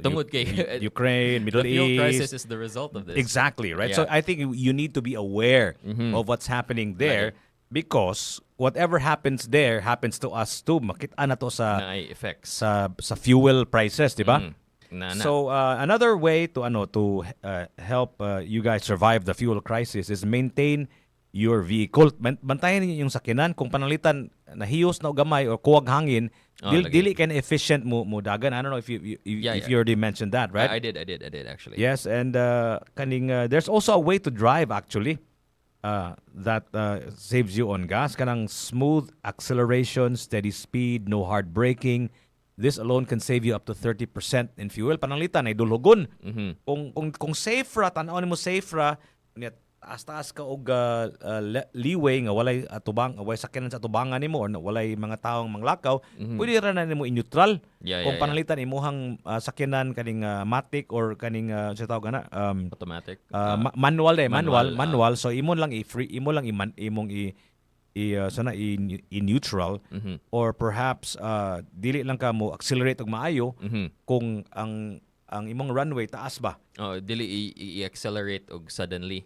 Ukraine, Middle East. The fuel crisis is the result of this. Exactly, right? Yeah. So I think you need to be aware of what's happening there. Right. Because whatever happens there happens to us too. Makita na to sa effects sa fuel prices, di ba? So another way to help you guys survive the fuel crisis is maintain your vehicle. Bantayan niyo yung sakyanan kung panalitan nahiyos na og gamay or kuwag hangin, dili can efficient mo dagan. I don't know if you already mentioned that, right? I did actually. Yes, and there's also a way to drive actually. That saves you on gas. Kanang smooth acceleration, steady speed, no hard braking. This alone can save you up to 30% in fuel. Pananglitan ay dulugon. Kung safe ra, tanaw nimo safe ra, taas ka og leeway nga walay atubang, walay sakyanan sa atubangan nimo or walay mga taong manglakaw, pwede ra na nimo i-neutral. Kung pananglitan imuhang sakyanan kaning matic or kaning sa tawag na automatic manual, so imo lang i-neutral or perhaps dili lang ka mo accelerate og maayo kung ang imong runway taas ba. Dili i-accelerate og suddenly.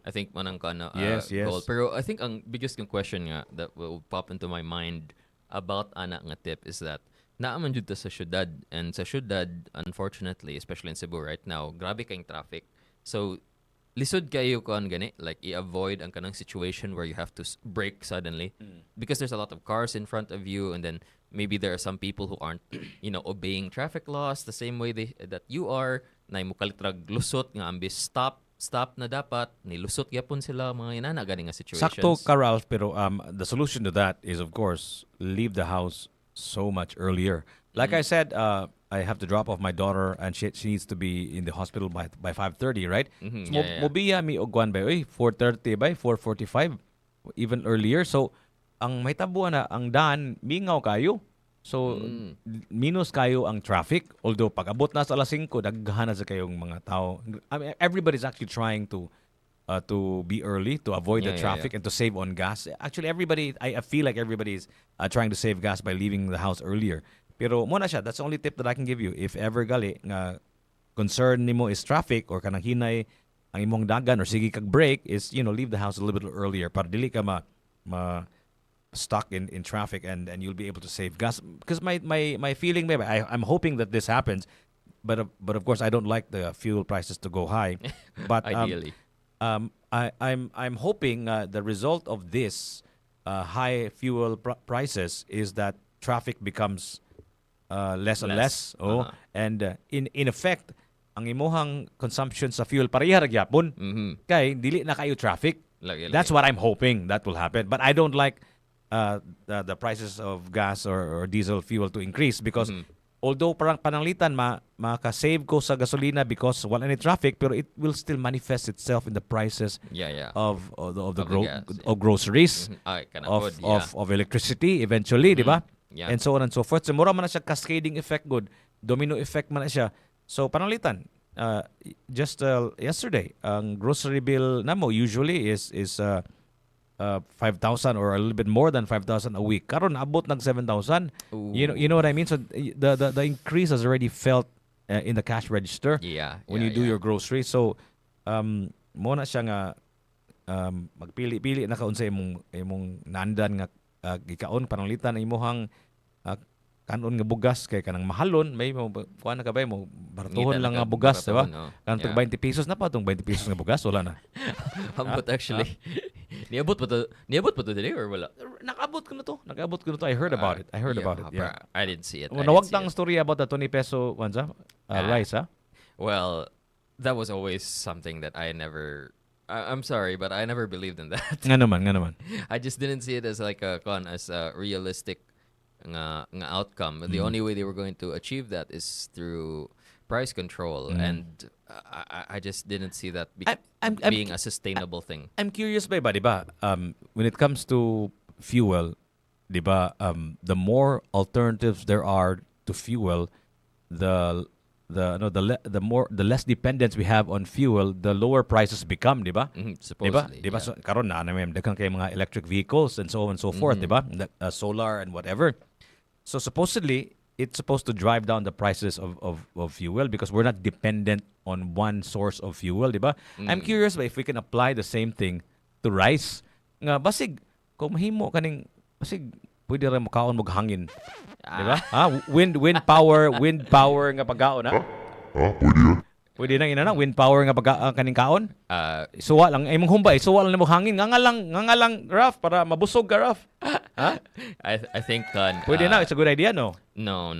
I think manang kana goal. Pero I think ang biggest question nga that will pop into my mind about ana nga tip is that naaman jud ta sa syudad, and sa syudad unfortunately, especially in Cebu right now, grabe kayong traffic. So lisod kayo kon gani, like i-avoid ang kanang situation where you have to brake suddenly because there's a lot of cars in front of you, and then maybe there are some people who aren't obeying traffic laws the same way that you are. Nay mukalitrag lusot nga ambis stop na dapat nilusot gyapon sila mga inana gani nga situations. Sakto ka, Ralph, pero the solution to that is of course leave the house so much earlier. Like I said, I have to drop off my daughter and she needs to be in the hospital by 5:30, right? So mobiya mi ogwan ba 4:30 by 4:45 even earlier. So ang mahitabuan na ang daan mingaw kayo. So minus kayo ang traffic, although pag abot na sa alas 5 daghan na sa kayong mga tao. I mean, everybody's actually trying to be early to avoid the traffic and to save on gas. Actually, I feel like everybody's trying to save gas by leaving the house earlier. Pero mo na siya, that's the only tip that I can give you. If ever gali nga concern nimo is traffic or kanang hinay ang imong dagan or sige kag break is leave the house a little bit earlier para dili ka stuck in traffic, and you'll be able to save gas. Because my feeling, maybe I'm hoping that this happens, but of course I don't like the fuel prices to go high. But Ideally. I'm hoping the result of this high fuel prices is that traffic becomes less and less. And in effect, ang imuhang consumption sa fuel pareha ra gyapon. Kay dili na kayo traffic. That's what I'm hoping that will happen. But I don't like the prices of gas or diesel fuel to increase because although parang pananglitan makasave ko sa gasolina because wala ni traffic, pero it will still manifest itself in the prices of groceries, of electricity eventually, di ba? And so on and so forth. So mura man na siya cascading effect good, domino effect man na siya. So pananglitan, just yesterday, ang grocery bill namo usually is 5,000 or a little bit more than 5,000 a week. Karon abot nag 7,000. You know what I mean? So the increase has already felt in the cash register when you do your groceries. So mo na siya nga magpili-pili na kaon sa imong nandan nga gikaon pananglitan imuhang kanon nga bugas kay kanang mahalon may mo kuan na ka ba mo baratuhon lang nga bugas, di ba? Kanang 20 pesos na pa tong 20 pesos nga bugas wala na. But actually niabot pa to dili or wala? Nakaabot ko na to. I heard about it. Yeah. I didn't see it. Nawag tang story about the 20 peso wanza rice, ha? Well, that was always something that I never I'm sorry, but I never believed in that. Nga naman. I just didn't see it as like a realistic nga outcome. The only way they were going to achieve that is through price control, and I just didn't see that being a sustainable thing. I'm curious ba, di ba? When it comes to fuel, di ba? The more alternatives there are to fuel, the less dependence we have on fuel, the lower prices become, di ba? Supposedly, di ba? So, karon na may daghang kay mga electric vehicles and so on and so forth, di ba? Solar and whatever. So supposedly it's supposed to drive down the prices of fuel because we're not dependent on one source of fuel, di ba? I'm curious ba if we can apply the same thing to rice. Nga basig kung mahimo kaning basig pwede ra mo kaon mo hangin. Di ba? Wind power nga pagkaon, ha? Pwede nang ina na wind power nga kaning kaon. Suwa lang imong humbay, suwa lang nimo hangin nga lang Raf para mabusog ka Raf. Ha? I think pwede na, it's a good idea, no? No.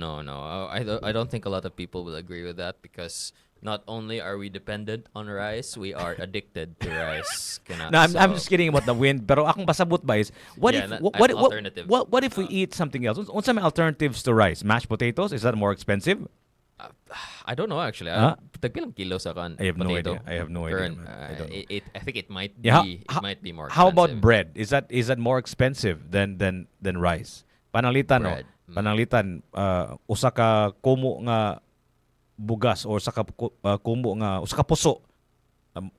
I don't think a lot of people will agree with that because not only are we dependent on rice, we are addicted to rice. I'm just kidding about the wind, pero akong pasabot ba is what if we eat something else? Unsa may alternatives to rice? Mashed potatoes? Is that more expensive? I don't know actually. Tagpilang kilo sa I have potato. no idea. I have no idea. I think it might be more expensive. How about bread? Is that more expensive than rice? Pananglitan bread. Pananglitan usa ka kumo nga bugas or usa ka kumo nga usa ka puso.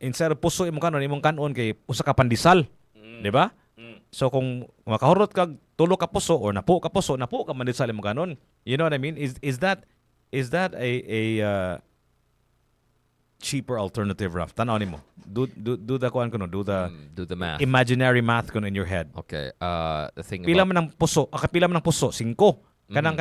Instead of puso imong kanon kay usa ka pandesal, di ba? So kung makahurot kag tulo ka puso or napo ka pandesal imong kanon. You know what I mean? Is that a cheaper alternative, Raf? Tanaw nimo. Do the kuan kuno, do the math. Imaginary math kuno in your head. Okay. The thing pila about man ang puso? Pila man ang puso? 5. Kanang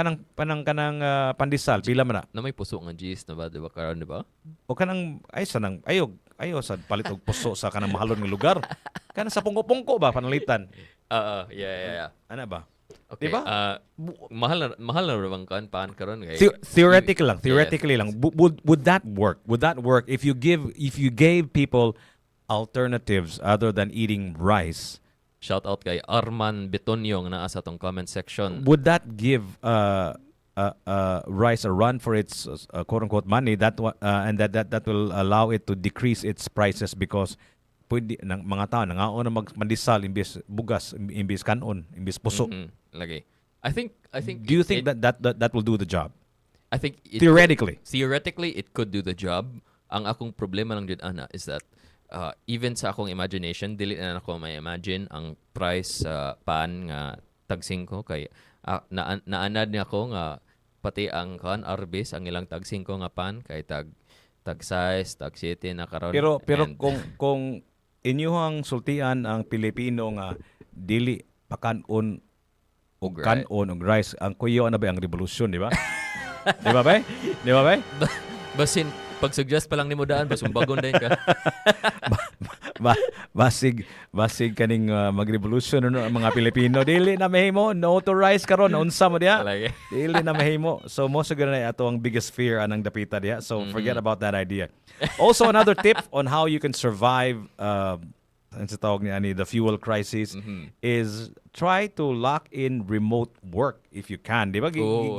pandesal, pila man na? Na may puso nga cheese na ba, di ba? Karon, di ba? O kanang ayo sa palit og puso sa kanang mahalon nga lugar. Kanang sa pungko-pungko ba panalitan? Yeah. Ana ba? Okay. Diba? Mahal na bang paan karon kay theoretically lang. Would that work? Would that work if you gave people alternatives other than eating rice? Shout out kay Arman Betonyo nga naa sa tong comment section. Would that give rice a run for its quote unquote money and that will allow it to decrease its prices because pwede ng mga tao nangaon na magmandisal imbis bugas imbis kanon imbis puso. Lagi. I think do you think that will do the job? I think theoretically it could do the job. Ang akong problema lang jud ana is that even sa akong imagination dili na ako may imagine ang price sa pan nga tag 5 kay naanad ni ako nga pati ang arbis ang ilang tag 5 nga pan kay tag 6 tag 7 na karon. Pero kung inyuhang sultian ang Pilipino nga dili pakanon og Ug kanon og rice. Ang kuyo ano ba ang revolusyon, di ba? Di ba ba? Di ba ba? Basin pag-suggest pa lang nimo daan basumbagon din ka. Basig kaning magrevolusyon no ang mga Pilipino dili na mahimo no to rice karon unsa mo diha Like, dili na mahimo so mo siguro na ato ang biggest fear anang dapita diha so forget about that idea. Also another tip on how you can survive ang sa tawag ni ani the fuel crisis is try to lock in remote work if you can, di ba?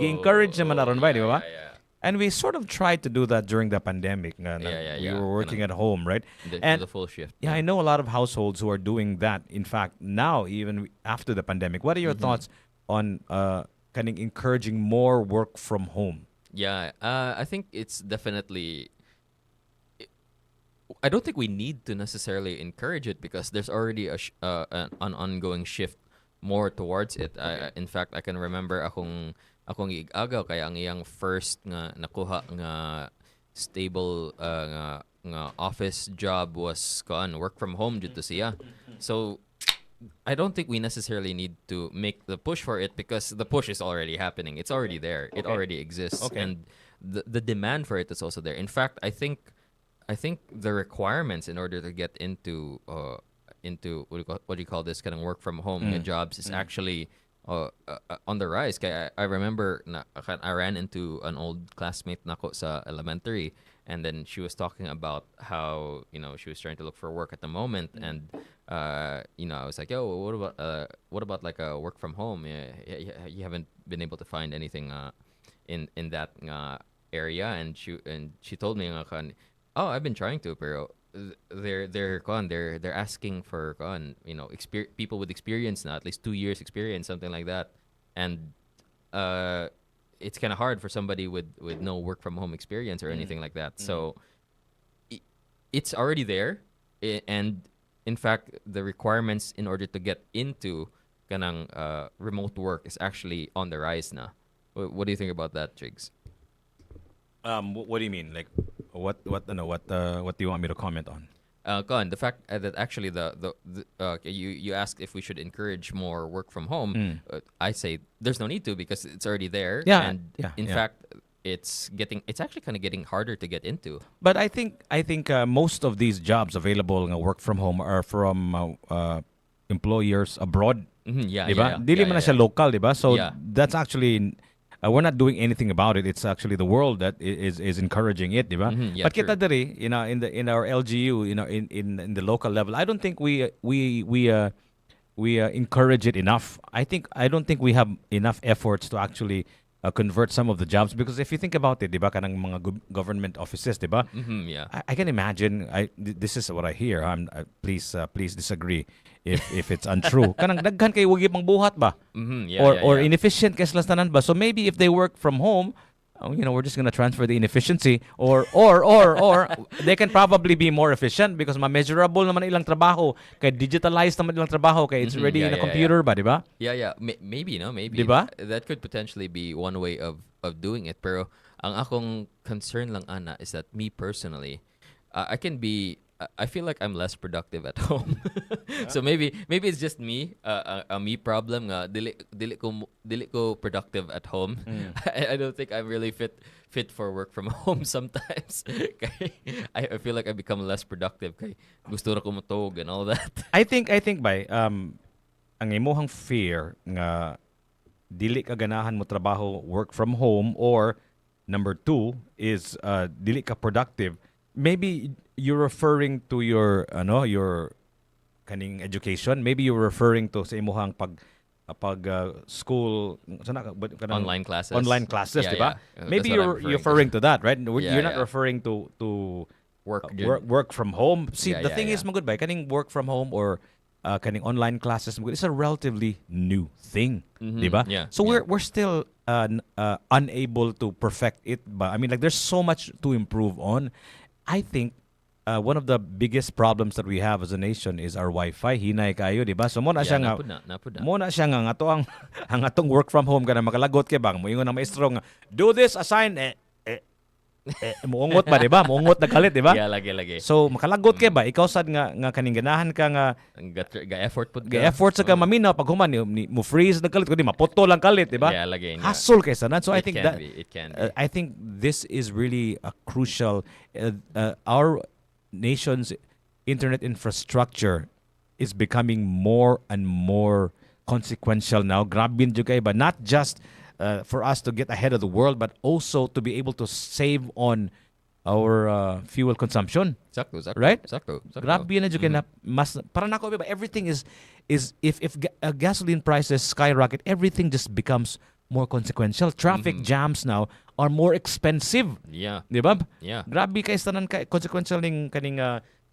Encourage naman naron ba, di ba? Yeah. And we sort of tried to do that during the pandemic. We were working at home, right? The full shift. Yeah, I know a lot of households who are doing that. In fact, now, even after the pandemic, what are your thoughts on kind of encouraging more work from home? Yeah, I think it's definitely. I don't think we need to necessarily encourage it because there's already an ongoing shift more towards it. In fact, I can remember akong igagaw kaya ang iyang first nga nakuha nga stable nga office job was work from home dito siya. So I don't think we necessarily need to make the push for it because the push is already happening. It's already there. It already exists, and the demand for it is also there. In fact, I think the requirements in order to get into what do you call this kind of work from home jobs is actually on the rise. Kaya I remember I ran into an old classmate nako sa elementary, and then she was talking about how she was trying to look for work at the moment, and I was like, yo, what about like a work from home? You haven't been able to find anything in that area, and she told me oh, I've been trying to, pero they're asking for people with experience now, at least 2 years experience, something like that, and it's kind of hard for somebody with no work from home experience or anything like that. So it's already there, and in fact the requirements in order to get into kanang remote work is actually on the rise now. What do you think about that, Jigs? What do you mean? Like, what do you want me to comment on? The fact that actually you asked if we should encourage more work from home. I say there's no need to because it's already there. In fact, it's actually kind of getting harder to get into. But I think most of these jobs available work from home are from employers abroad. Diba? Dili man na siya local, diba? So that's actually. We're not doing anything about it. It's actually the world that is encouraging it, diba? But kita diri, in our LGU, in the local level, I don't think we encourage it enough. I don't think we have enough efforts to actually convert some of the jobs, because if you think about it, diba, kanang mga government offices, diba? I can imagine. This is what I hear. Please disagree if it's untrue. Kanang daghan kay wagi pang buhat ba? Or inefficient kay sila tanan ba? So maybe if they work from home, we're just gonna transfer the inefficiency, or they can probably be more efficient because ma-measurable naman ilang trabaho, kay digitalized naman ilang trabaho, kay it's already in a computer ba, diba? Maybe diba? That could potentially be one way of doing it. Pero ang akong concern lang ana is that me personally, I feel like I'm less productive at home. So maybe it's just me, a me problem nga dili ko productive at home. I don't think I'm really fit for work from home sometimes. Kay I feel like I become less productive kay gusto ra ko motog and all that. I think by ang imong fear nga dili ka ganahan mo trabaho work from home, or number 2 is dili ka productive. Maybe you're referring to your kaning education. Maybe you're referring to sa imuhang pag school online classes, diba? Maybe you're referring to that, right? You're not referring to work from home. See, the thing is, magud ba, kaning work from home or kaning online classes, it's a relatively new thing, diba? So we're still unable to perfect it ba? I mean, like, there's so much to improve on. I think one of the biggest problems that we have as a nation is our Wi-Fi. Hinay kayo, di ba? So mo na siya nga ang atong work from home kana makalagot kay bang mo ingon ang maestro nga do this assign muungot ba, di ba? Muungot na kalit, di ba? Yeah, lagi. So makalagot kay ba ikaw sad nga kaning ganahan ka nga Ga-effort pud ka. ga-effort sa ka maminaw pag human mo freeze na kalit kundi mapoto lang kalit, di ba? Yeah, lagi. Hassle kay sanan. So I It think can that be. It can be. I think this is really a crucial our nation's internet infrastructure is becoming more and more consequential now. Grabe jud kay ba, not just for us to get ahead of the world, but also to be able to save on our fuel consumption. Sakto. Right? Sakto. Grabe na jud kay na mas para nako ba everything is if gasoline prices skyrocket, everything just becomes more consequential. Traffic jams now are more expensive. Yeah. Di ba? Yeah. Grabe kay tanan kay consequential ning kaning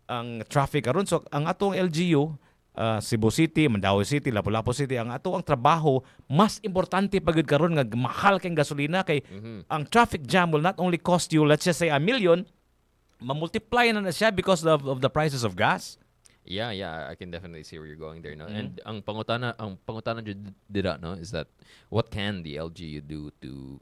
ang traffic aron. So ang atong LGU Cebu City, Mandaue City, Lapu-Lapu City, ang ato ang trabaho mas importante pagud karon nga mahal kay gasolina kay ang traffic jam will not only cost you, let's just say, 1 million, ma-multiply na siya because of the prices of gas. Yeah, I can definitely see where you're going there, no. And ang pangutana jud dira, no, is that what can the LGU do to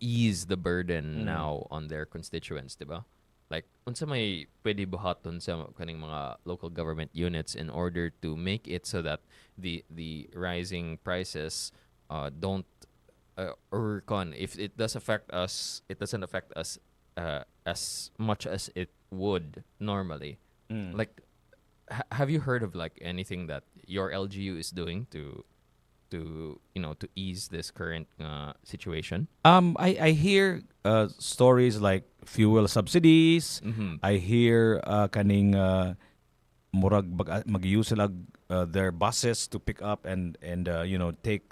ease the burden now on their constituents, diba? Like, unsa may pwede buhaton sa kaning mga local government units in order to make it so that the rising prices don't or if it does affect us, it doesn't affect us as much as it would normally. Like, have you heard of like anything that your LGU is doing to ease this current situation? I hear stories like fuel subsidies. I hear kaning murag mag-use sila their buses to pick up and take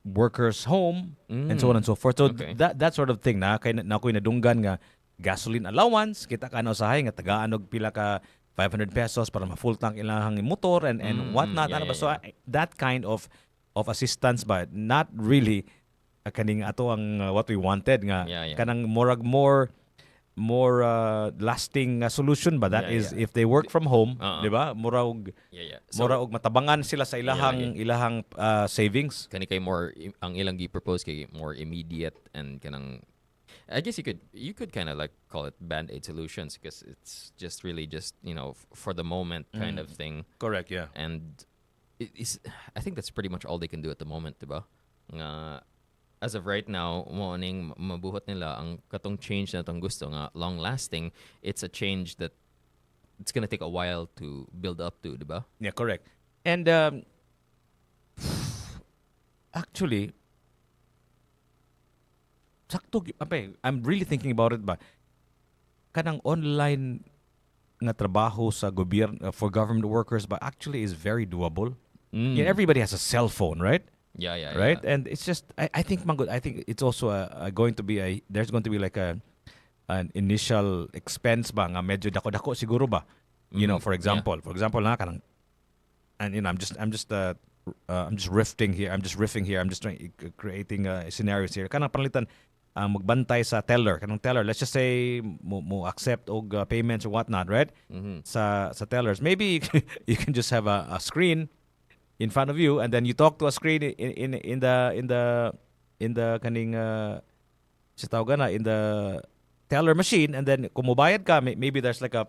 workers home and so on and so forth. So Okay. that sort of thing na kay na ko'y nadunggan nga gasoline allowance kita ka na usahay nga tagaan og pila ka 500 pesos para ma-full tank ilang motor and whatnot. Yeah, So that kind of assistance, but not really kaning ato ang what we wanted nga Yeah. kanang more lasting solution ba that Yeah, is if they work from home, di ba? Yeah. Mura og matabangan sila sa ilahang savings. Kani kay more ang ilang gi-propose kay more immediate and kanang I guess you could kind of like call it band-aid solutions because it's just really just for the moment kind of thing. Correct, yeah. And I think that's pretty much all they can do at the moment, diba? As of right now, morning mabuhat nila ang katong change na tong gusto nga long lasting. It's a change that it's gonna take a while to build up to, diba? Yeah, correct. And actually, sakto I'm really thinking about it ba kanang online nga trabaho sa gobyerno for government workers but actually is very doable. Yeah, everybody has a cell phone, right? Yeah. Right? And it's just I think I think it's also going to be there's going to be like an initial expense ba nga medyo dako-dako siguro ba. For example na kanang and I'm just riffing here. I'm just creating scenarios here. Kanang panalitan magbantay sa teller. Kanang teller, let's just say mo accept og payments or whatnot, right? Sa tellers. Maybe you can just have a screen in front of you and then you talk to a screen in the kaning sa tawag na in the teller machine and then kung mobayad ka maybe there's like a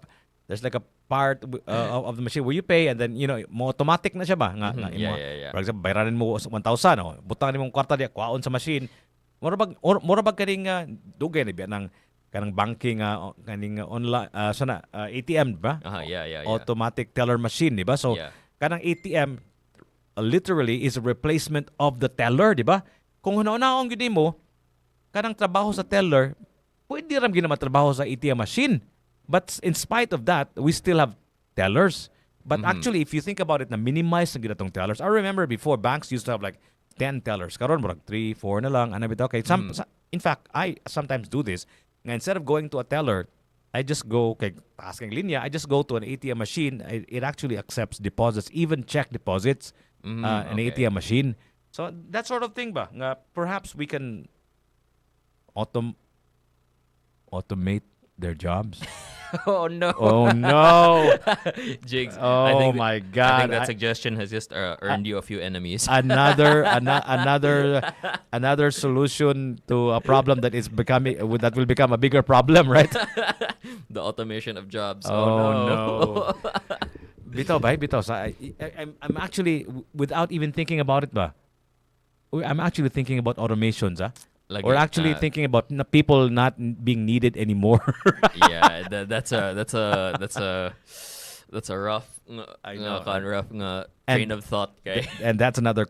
part of the machine where you pay and then mo automatic na siya ba nga Yeah. for example bayranin mo 1,000 butang nimo kwarta diya kuhaon sa machine mura bag kaning dugay na biya ng kanang banking kaning online ATM ba? Yeah. Automatic teller machine, di ba? So kanang ATM literally is a replacement of the teller, di ba? Kung hunaon gyud mo kanang trabaho sa teller, pwede ram gyud na matrabaho sa ATM machine. But in spite of that, we still have tellers. But actually, if you think about it, na minimize na gyud atong tellers. I remember before banks used to have like 10 tellers. Karon murag 3, 4 na lang. Ano bitaw? Okay. In fact, I sometimes do this. Nga instead of going to a teller, I just go kay taas kang linya. I just go to an ATM machine. It actually accepts deposits, even check deposits. An ATM machine. So that sort of thing ba? Nga perhaps we can automate their jobs. Oh no. Oh no. Jigs. Oh my I think God. that suggestion has just earned you a few enemies. Another solution to a problem that is becoming that will become a bigger problem, right? The automation of jobs. Oh Oh no. no. Bitaw ba? Bitaw sa I'm actually without even thinking about it ba. I'm actually thinking about automations, ah. Like We're actually thinking about people not being needed anymore. yeah, that's a rough I know. rough train of thought, okay? And that's another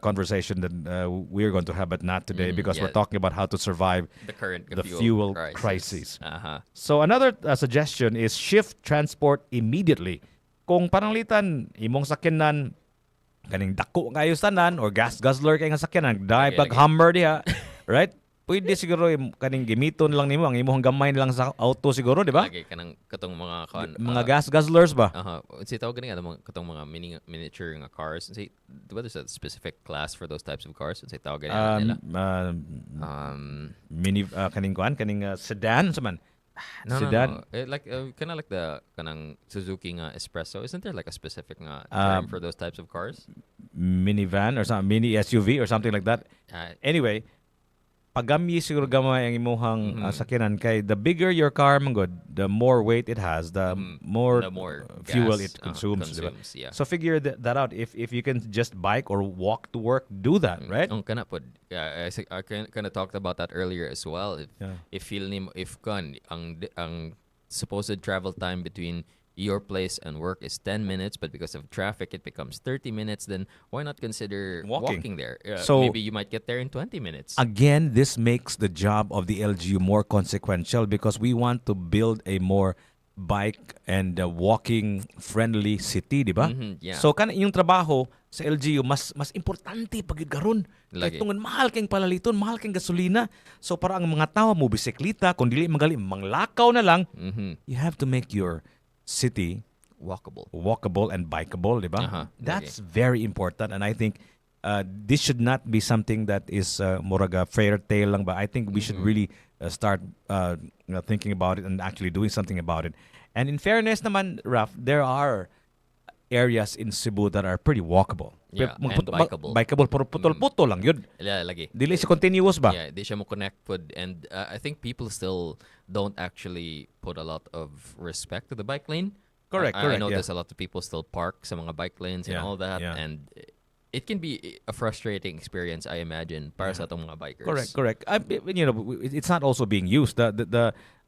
conversation that we're going to have, but not today, because we're yeah. talking about how to survive The current the fuel crisis. crisis. Uh-huh. So another suggestion is shift transport immediately. Kung pananglitan imong sakyanan kaning dako kayo tanan or gas guzzler kay nga sakyanan, dai pag Lagi. Hummer diha, right? Pwede siguro kaning gimiton lang nimo ang imong gamay lang sa auto siguro, di ba? Lagi kanang katong mga Mga gas guzzlers ba? si tawag gani mga katong mga miniature nga cars. Say, diba there's a specific class for those types of cars? Say tawag gani nila. Mini kaning kuan kaning sedan sa man. No, sedan. no. Like kind of like the kanang Suzuki nga Espresso. Isn't there like a specific nga term for those types of cars? Minivan or something, mini SUV or something like that. Anyway, pagami siguro gamay ang imuhang sakyanan kay the bigger your car man god, the more weight it has, the more fuel gas, it consumes, diba? yeah. So figure that out. If you can just bike or walk to work, do that, right? Kana pod. Yeah, I kind of talked about that earlier as well. If feel nimo if kan ang supposed travel time between your place and work is 10 minutes, but because of traffic it becomes 30 minutes, then why not consider walking there? So maybe you might get there in 20 minutes. Again, this makes the job of the LGU more consequential because we want to build a more bike and walking friendly city, di ba? Yeah. So kana inyong trabaho sa LGU mas importante pagid karon. Kay tungod mahal kayong palaliton, mahal kayong gasolina. So para ang mga tao mo bisikleta, kung dili magali manglakaw na lang, you have to make your city walkable and bikeable, di ba? That's very important, and I think this should not be something that is moraga fairy tale lang ba. I think we should really start thinking about it and actually doing something about it. And in fairness naman, Raf, there are areas in Cebu that are pretty walkable. Yeah, and bikeable. Bikeable, pero putol-putol lang yun. Lagi. Dili siya continuous ba? Yeah, di siya mo connect pod, and I think people still don't actually put a lot of respect to the bike lane. Correct. I notice a lot of people still park sa mga bike lanes and all that, and it can be a frustrating experience, I imagine, para sa atong mga bikers. Correct. It's not also being used.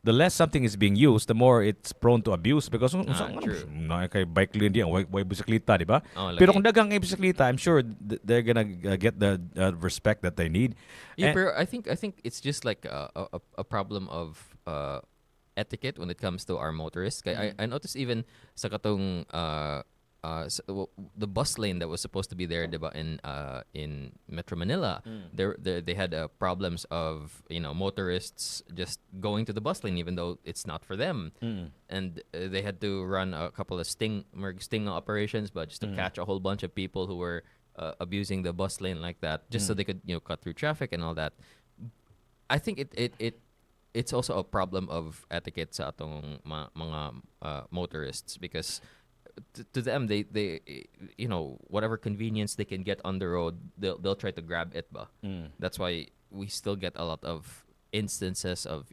The less something is being used, the more it's prone to abuse because true. Kay bike lane diyan, way bisikleta, di ba? Lagi. Pero kung dagang ay bisikleta, I'm sure they're gonna get the respect that they need. Yeah, pero I think it's just like a problem of etiquette when it comes to our motorists. I noticed even sa katong the bus lane that was supposed to be there, diba, in Metro Manila, they had problems of motorists just going to the bus lane even though it's not for them, and they had to run a couple of sting operations, but just to catch a whole bunch of people who were abusing the bus lane like that, just so they could cut through traffic and all that. I think it's also a problem of etiquette sa atong mga motorists because to them they whatever convenience they can get on the road, they'll try to grab it ba. That's why we still get a lot of instances of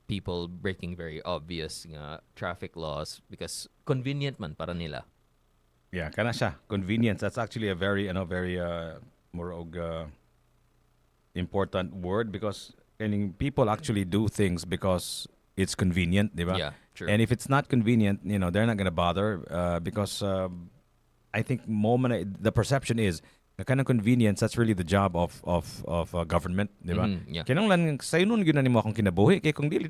people breaking very obvious traffic laws because convenient man para nila. Yeah, kana siya convenience. That's actually a very more important word because people actually do things because it's convenient, di ba? Yeah, true. And if it's not convenient, they're not gonna bother because I think the perception is the kind of convenience, that's really the job of government, di ba? Yeah. Kinahanglan sayo nun gyud nimo akong kinabuhi kay kung dili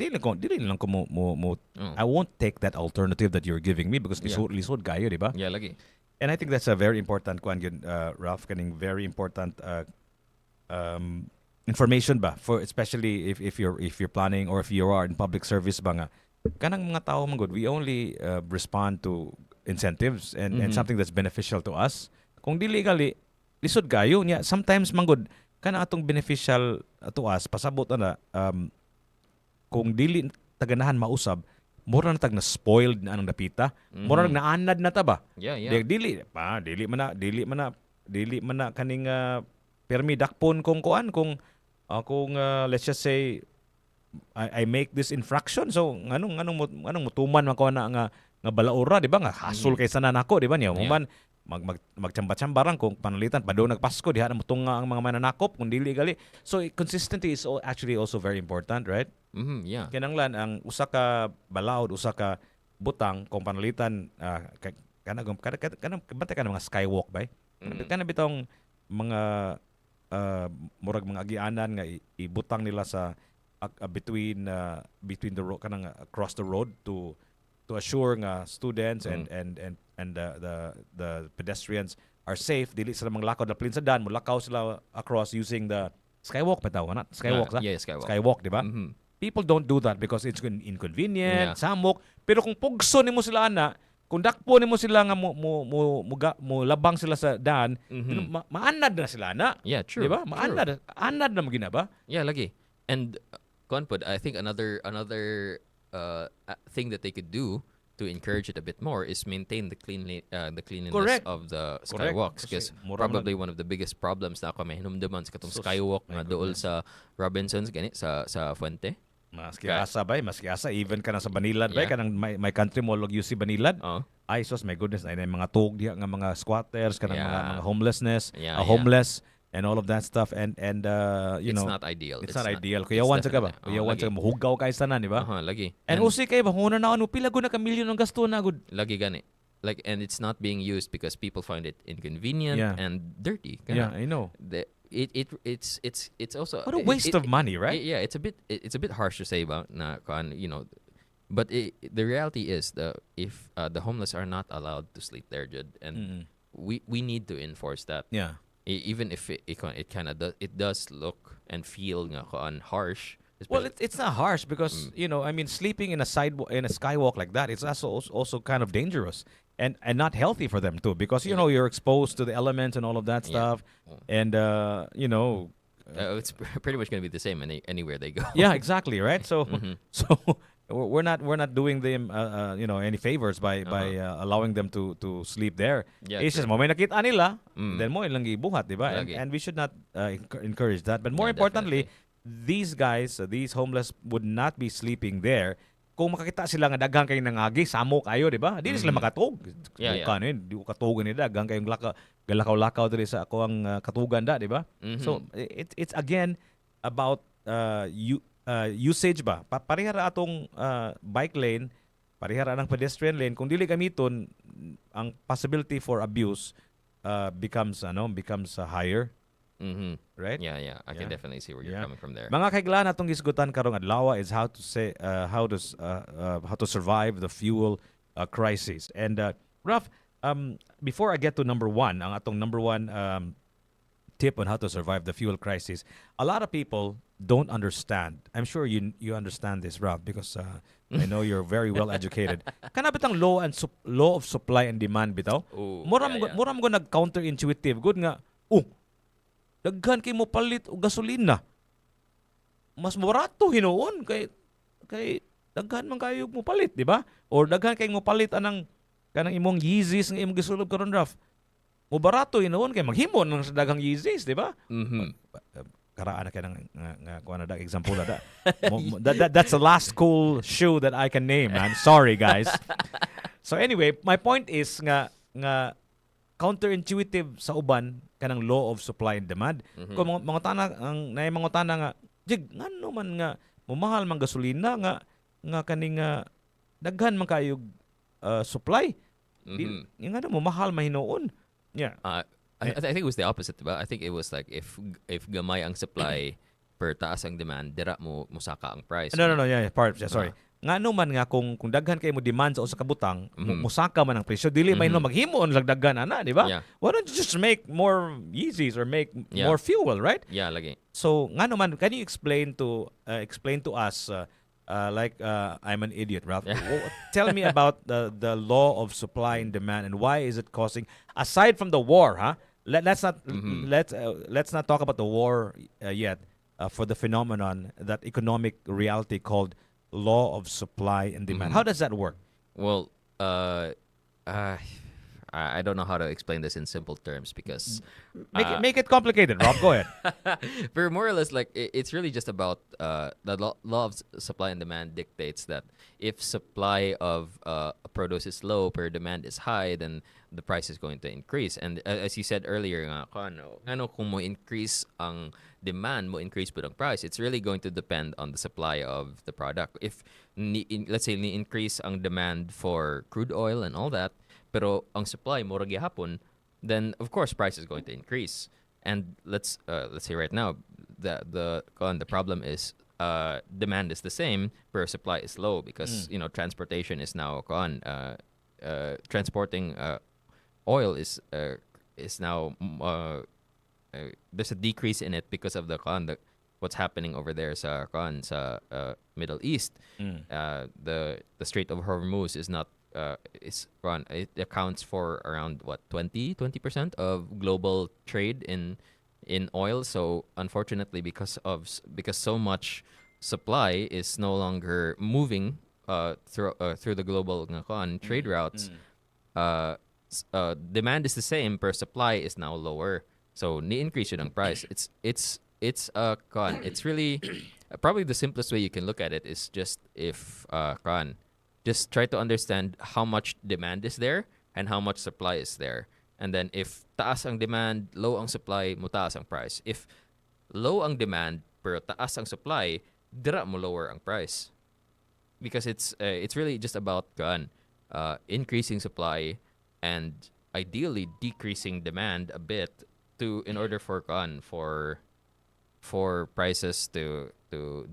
lang ko mo I won't take that alternative that you're giving me because lisod kayo, di ba? Yeah, lagi. And I think that's a very important Ralph, very important information ba for especially if you're planning or if you are in public service ba nga kanang mga tao man good, we only respond to incentives and something that's beneficial to us. Kung dili gali lisod kayo nya sometimes man good kana atong beneficial to us pasabot na kung dili taganahan mausab, mura na tag na spoiled na anong dapita. Mura na naanad na ta ba? Yeah, yeah. Dili man na kaning permi dakpon kung kuan kung let's just say I make this infraction, so anong mutuman man ko na nga balaura, di ba, nga hasul kay sana nako, di ba niya man magtsamba-tsambaran kung panalitan pa do nagpasko diha na mutong nga ang mga mananakop kung dili gali. So consistency is actually also very important, right? Yeah. Kinanglan ang usa ka balaod, usa ka butang kung panalitan kanang bantay ka ng mga skywalk ba? Kana bitong mga murag mga agianan nga ibutang nila sa between the road kanang across the road to assure nga students and the pedestrians are safe, dili sila manglakaw na plinsadan, mulakaw sila across using the skywalk pa tawag na skywalk sa Yeah, skywalk, di ba? People don't do that because it's inconvenient, samok, pero kung pugso nimo sila ana, kung dakpo nimo sila nga mo labang sila sa daan, maanad na sila na. Yeah, true. Di ba? Anad na magina ba? Yeah, lagi. And I think another thing that they could do to encourage it a bit more is maintain the cleanliness Correct. of the skywalks, because probably one of the biggest problems na ako may hinumduman sa katong skywalk na dool sa Robinsons gani sa Fuente. Maski asa even ka na sa Banilad bay kanang may country mall og UC Banilad. Ay sos, my goodness, ay mga tug diha nga mga squatters kanang mga homelessness, homeless and all of that stuff, and you know, it's not ideal. It's not ideal. Kuyawan sa ka ba? Kuyawan sa mahugaw kay sana, di ba? Lagi. And usi kay ba huna na ano pila gud na ka milyon ang gasto na gud. Lagi gani. Like, and it's not being used because people find it inconvenient and dirty. Yeah, I know. It's also what a waste of money, right? Yeah, it's a bit harsh to say about na you know, but the reality is if the homeless are not allowed to sleep there, Jud, and we need to enforce that. Yeah. Even if it kind of does look and feel nga harsh. Well, it's not harsh because you know, I mean, sleeping in a skywalk like that, it's also kind of dangerous and not healthy for them too, because you know, you're exposed to the elements and all of that stuff, and you know, it's pretty much going to be the same anywhere they go. Yeah, exactly, right. So we're not doing them you know, any favors by allowing them to sleep there. Yeah, it's just mo may nakita nila, then mo ilang gibuhat, di ba? And we should not encourage that. But more importantly, these guys, these homeless would not be sleeping there kung makakita sila nga daghang kay nangagi, samo kayo, di ba? Di sila makatug. Di ko katugan ni daghang kayong galakaw-lakaw diri sa ako ang katugan da, di ba? So it's again about usage ba? Parihara atong bike lane, parihara ng pedestrian lane, kung dili gamiton, ang possibility for abuse becomes higher. Right? Yeah. I can definitely see where you're coming from there. Mga kaiglaan atong gisgutan karong adlaw is how to survive the fuel crisis. And Ralph, before I get to number one, ang atong number one tip on how to survive the fuel crisis, a lot of people don't understand. I'm sure you understand this, Ralph, because I know you're very well educated. Kana bitang law of supply and demand bitaw? Mura mo nag counterintuitive. Good nga. Daghan kay mo palit og gasolina. Mas barato hinuon kay daghan man kayo mo palit, di ba? Or daghan kay mo palit anang kanang imong Yeezys nga imong gisulob karon, Ralph. Mo barato hinuon kay maghimon ng daghang Yeezys, di ba? Karaan na kay nga kuan na example na that's the last cool shoe that I can name, man. Sorry, guys. So anyway, my point is nga counterintuitive sa uban kanang law of supply and demand. Kung mga tana nga jig ngano man nga mamahal man gasolina nga kaning daghan man kayo supply. Nga mo mahal man hinuon. Yeah. I think it was the opposite, diba? I think it was like if gamay ang supply per taas ang demand, dira mo saka ang price. No, sorry. Ngano man nga kung daghan kay mo demand sa usa ka butang, musaka man ang presyo, dili may no maghimo on daghan ana, di ba? Why don't you just make more Yeezys or make more fuel, right? Yeah, lagi. So ngano man, can you explain to us like I'm an idiot, Ralph. Tell me about the law of supply and demand, and why is it causing, aside from the war, let's not talk about the war yet, for the phenomenon, that economic reality called law of supply and demand. How does that work? Well, uh, I don't know how to explain this in simple terms because Make it complicated, Rob. Go ahead. but more or less, like it's really just about the law of supply and demand dictates that if supply of a produce is low, per demand is high, then the price is going to increase. And as you said earlier, nga, kung mo increase ang demand, mo increase po ang price. It's really going to depend on the supply of the product. If let's say ni increase ang demand for crude oil and all that, pero ang supply mo hapon, then of course price is going to increase. And let's say right now the problem is demand is the same, but supply is low because transportation is now transporting oil is now there's a decrease in it because of the what's happening over there sa Middle East. The Strait of Hormuz is not it accounts for around 20% of global trade in oil. So unfortunately, because so much supply is no longer moving through the global trade routes, demand is the same, per supply is now lower. So ni increase yun ang price. It's really probably the simplest way you can look at it is just if just try to understand how much demand is there and how much supply is there. And then if taas ang demand, low ang supply, mo taas ang price. If low ang demand pero taas ang supply, dira mo lower ang price. Because it's really just about increasing supply and ideally decreasing demand a bit in order for prices to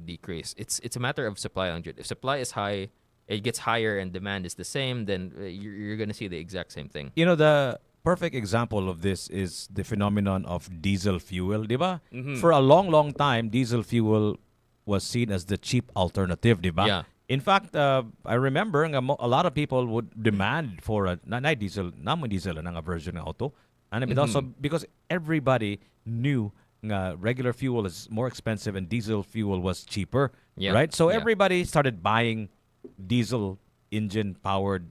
decrease. It's a matter of supply lang. If supply is high, it gets higher and demand is the same, then you're going to see the exact same thing. The perfect example of this is the phenomenon of diesel fuel, di ba? For a long, long time, diesel fuel was seen as the cheap alternative, di ba? Yeah. In fact, I remember a lot of people would demand for a diesel na version ng auto. And also because everybody knew regular fuel is more expensive and diesel fuel was cheaper, right? So everybody started buying diesel fuel engine powered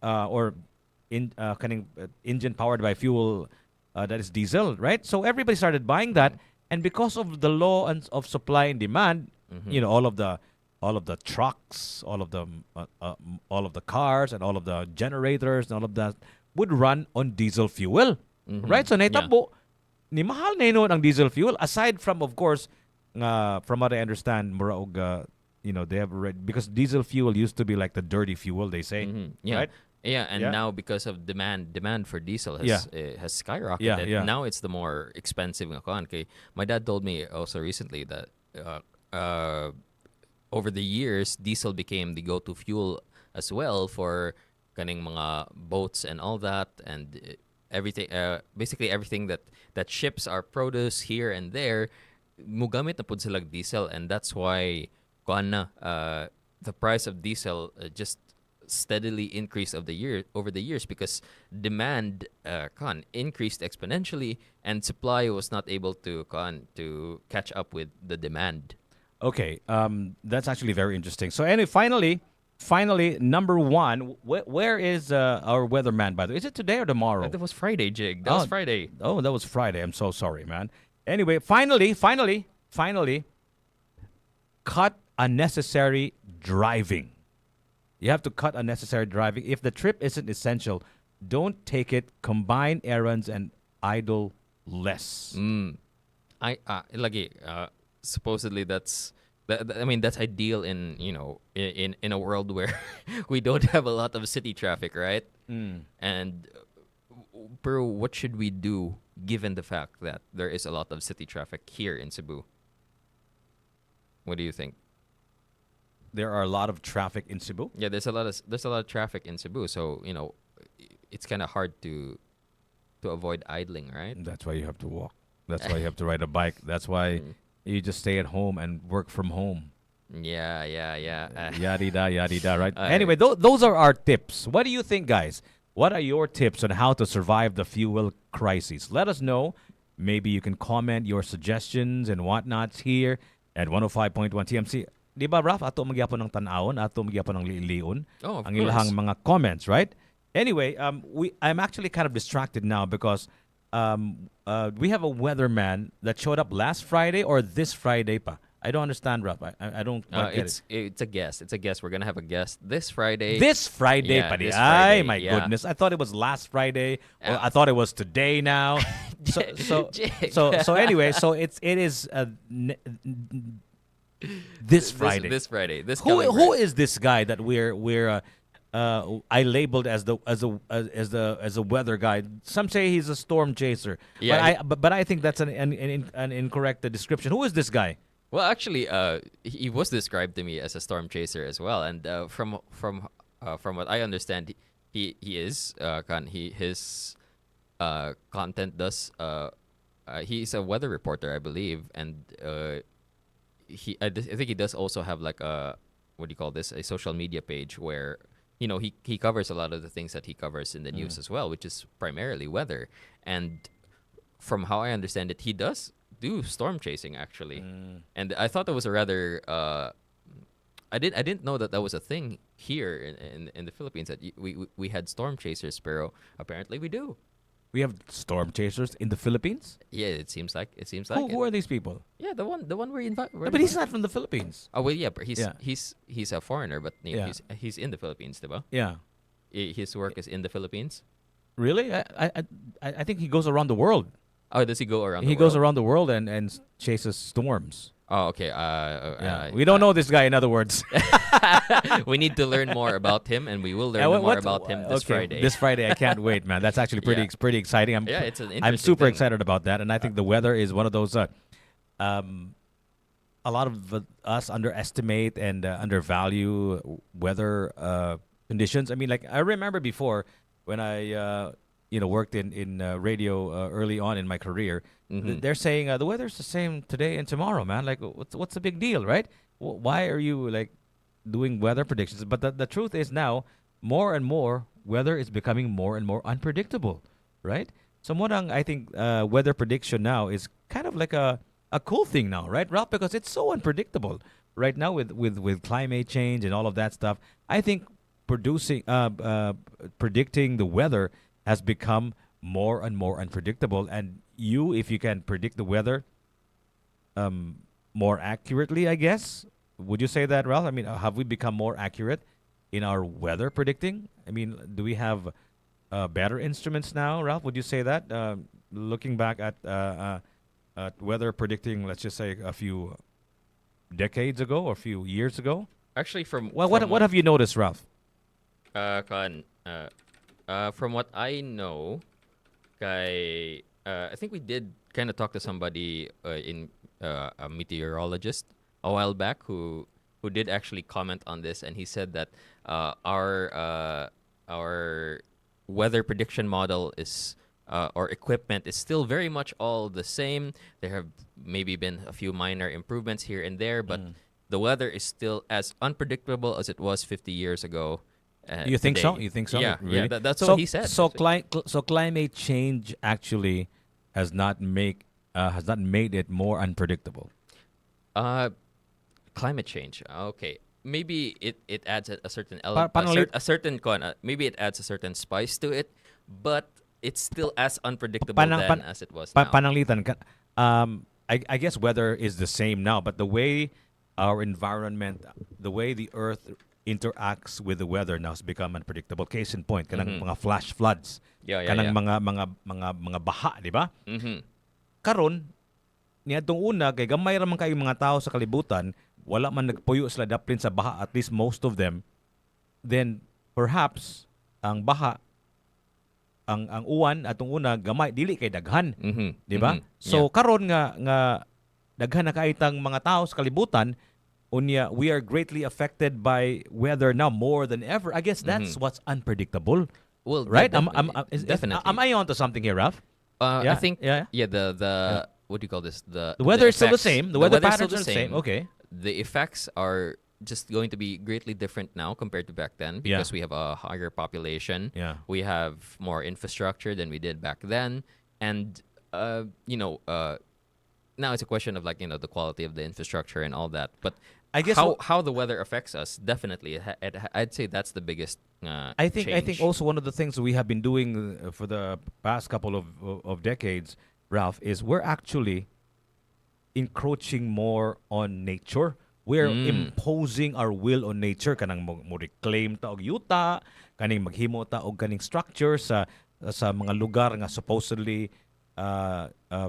or engine powered by fuel that is diesel, right? So everybody started buying that, and because of the law of supply and demand, all of the trucks, all of the cars, and all of the generators, and all of that would run on diesel fuel, right? So naitabo ni mahal na yun ang diesel fuel, aside from, of course, from what I understand, they have because diesel fuel used to be like the dirty fuel, they say, right? Yeah, and now because of demand for diesel has skyrocketed. Now it's the more expensive. My dad told me also recently that over the years, diesel became the go-to fuel as well for kaning mga boats and all that, and everything. Basically, everything that ships our produce here and there, mugamit na pud sila diesel, and that's why the price of diesel just steadily increased over the years because demand increased exponentially and supply was not able to catch up with the demand. Okay, that's actually very interesting. So anyway, finally, number one, where is our weatherman, by the way? Is it today or tomorrow? That was Friday, Jig. That was Friday. Oh, that was Friday. I'm so sorry, man. Anyway, finally, cut unnecessary driving. You have to cut unnecessary driving. If the trip isn't essential, don't take it. Combine errands and idle less. Supposedly that's ideal in in a world where we don't have a lot of city traffic, right? And bro, what should we do given the fact that there is a lot of city traffic here in Cebu? What do you think? There are a lot of traffic in Cebu. Yeah, there's a lot of traffic in Cebu, so it's kind of hard to avoid idling, right? That's why you have to walk. That's why you have to ride a bike. That's why you just stay at home and work from home. Yeah. Yadida, right? Anyway, those are our tips. What do you think, guys? What are your tips on how to survive the fuel crisis? Let us know. Maybe you can comment your suggestions and whatnots here at 105.1 TMC. Di ba, Raf? Ato magyapon ng tanawon, ato magyapon ng liiliun. Oh, of Ang course. ilahang mga comments, right? Anyway, I'm actually kind of distracted now because we have a weatherman that showed up last Friday or this Friday pa. I don't understand, Raf. I don't quite get it. It's a guest. It's a guest. We're gonna have a guest this Friday. This Friday, Yeah, padi. this Ay, Friday, my yeah. goodness. I thought it was last Friday. Or Yeah. I thought it was today now. So anyway, so it is this Friday. This Friday. This Who coming who Friday. is this guy that I labeled as the weather guy? Some say he's a storm chaser. Yeah, but I think that's an incorrect description. Who is this guy? Well, actually, he was described to me as a storm chaser as well, and from what I understand, he is his content does he's a weather reporter, I believe, and I think he does also have like a, what do you call this, a social media page where he covers a lot of the things that he covers in the news as well, which is primarily weather. And from how I understand it, he does do storm chasing actually. And I thought that was a rather I didn't know that was a thing here in the Philippines, that we had storm chasers, pero apparently we do. We have storm chasers in the Philippines. Yeah, it seems like Who are these people? Yeah, the one we're No, but he's not from the Philippines. Oh well, yeah, but Yeah. he's a foreigner, but Yeah. he's in the Philippines, diba? Yeah. His work is in the Philippines. Really? I think he goes around the world. Oh, does he go around? He the goes world? around the world and chases storms. Oh, okay. Yeah. We don't know this guy, in other words. We need to learn more about him, and we will learn more about him this Friday. This Friday, I can't wait, man. That's actually pretty Yeah. pretty exciting. Yeah, it's an I'm interesting super thing. excited about that, and I think the weather is one of those. A lot of us underestimate and undervalue weather conditions. I mean, like I remember before when I worked in radio early on in my career. They're saying the weather's the same today and tomorrow, man. Like, what's the big deal, right? Why are you like doing weather predictions? But the truth is now, more and more, weather is becoming more and more unpredictable, right? So I think weather prediction now is kind of like a cool thing now, right, Ralph? Because it's so unpredictable right now with climate change and all of that stuff. I think predicting the weather has become more and more unpredictable. And if you can predict the weather more accurately, I guess, would you say that, Ralph? I mean, have we become more accurate in our weather predicting? I mean, do we have better instruments now, Ralph? Would you say that? Looking back at weather predicting, let's just say a few decades ago or a few years ago? Actually, What have you noticed, Ralph? From what I know, I think we did kind of talk to somebody a meteorologist a while back who did actually comment on this, and he said that our weather prediction model is or equipment is still very much all the same. There have maybe been a few minor improvements here and there, but the weather is still as unpredictable as it was 50 years ago. You think today. so? You think so? Yeah, Really? yeah. That's what he said. So climate change actually has not made it more unpredictable. Climate change. Okay, maybe it adds a certain maybe it adds a certain spice to it, but it's still as unpredictable as it was now. Pananglitan. I guess weather is the same now, but the way our environment, the way the Earth interacts with the weather now has become unpredictable. Case in point, kanang mga flash floods, kanang mga baha, di ba? Karon niadtong una kay gamay ra man kay mga tao sa kalibutan, wala man nagpuyo sila daplin sa baha, at least most of them. Then perhaps ang baha, ang uwan atong una gamay dili kay daghan, di ba? So karon nga daghan na kaitang mga tao sa kalibutan, unya we are greatly affected by weather now more than ever. I guess that's what's unpredictable. Well, right? Definitely. Am I onto something here, Ralph? I think the what do you call this? The weather is still the effects- same. The weather weather's still patterns are the same. Okay. The effects are just going to be greatly different now compared to back then because we have a higher population. Yeah. We have more infrastructure than we did back then, and now it's a question of, like, the quality of the infrastructure and all that. But I guess how the weather affects us, definitely, I'd say that's the biggest I think change. also one of the things we have been doing for the past couple of decades, Ralph, is we're actually encroaching more on nature. We're imposing our will on nature, kanang mo reclaim ta og yuta, kaning maghimo ta og kaning structure sa mga lugar nga supposedly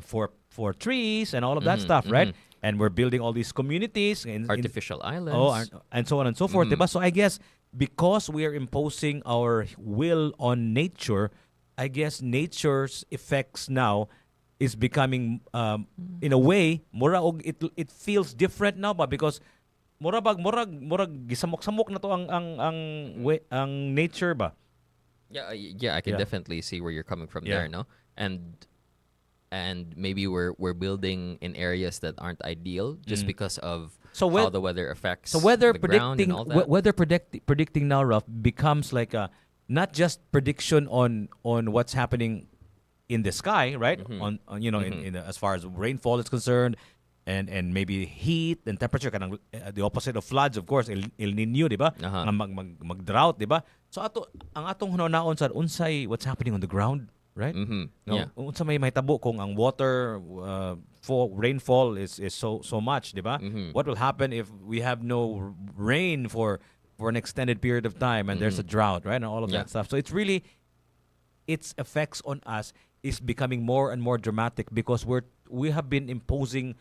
for trees and all of that stuff, right? And we're building all these communities Artificial islands. and so on and so forth, diba? So I guess because we are imposing our will on nature, I guess nature's effects now is becoming in a way mura og it feels different now ba, because murag gisamok-samok na to ang nature ba. Yeah, I can definitely see where you're coming from there, no? And maybe we're building in areas that aren't ideal just because of how the weather affects weather the ground and all that. weather predicting now, Ralph, becomes like a not just prediction on what's happening in the sky, right? On in as far as rainfall is concerned, and maybe heat and temperature, kanang the opposite of floods, of course, El Nino, di ba? Nga mag-drought, di ba? So ang atong hunaon sa unsay what's happening on the ground, right? Unsa may mahitabo kung ang water rainfall is so much, di ba? What will happen if we have no rain for an extended period of time and there's a drought, right? And all of that stuff. So it's really its effects on us is becoming more and more dramatic because we have been imposing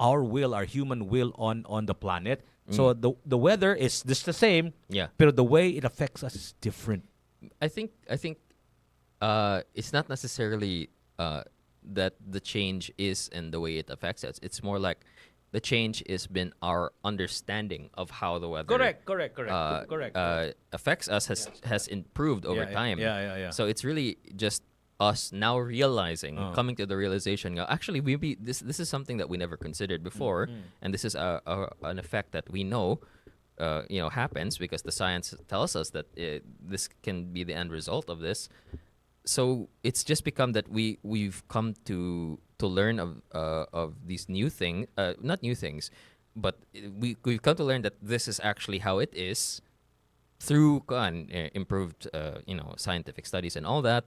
our human will on the planet. So the weather is just the same, but the way it affects us is different. I think it's not necessarily that the change is in the way it affects us. It's more like the change has been our understanding of how the weather correct affects us has improved over time. Yeah. So it's really just us now realizing, coming to the realization, actually maybe this is something that we never considered before, and this is an effect that we know happens because the science tells us that this can be the end result of this. So it's just become that we've come to learn of these new things, not new things, but we've come to learn that this is actually how it is through improved scientific studies and all that.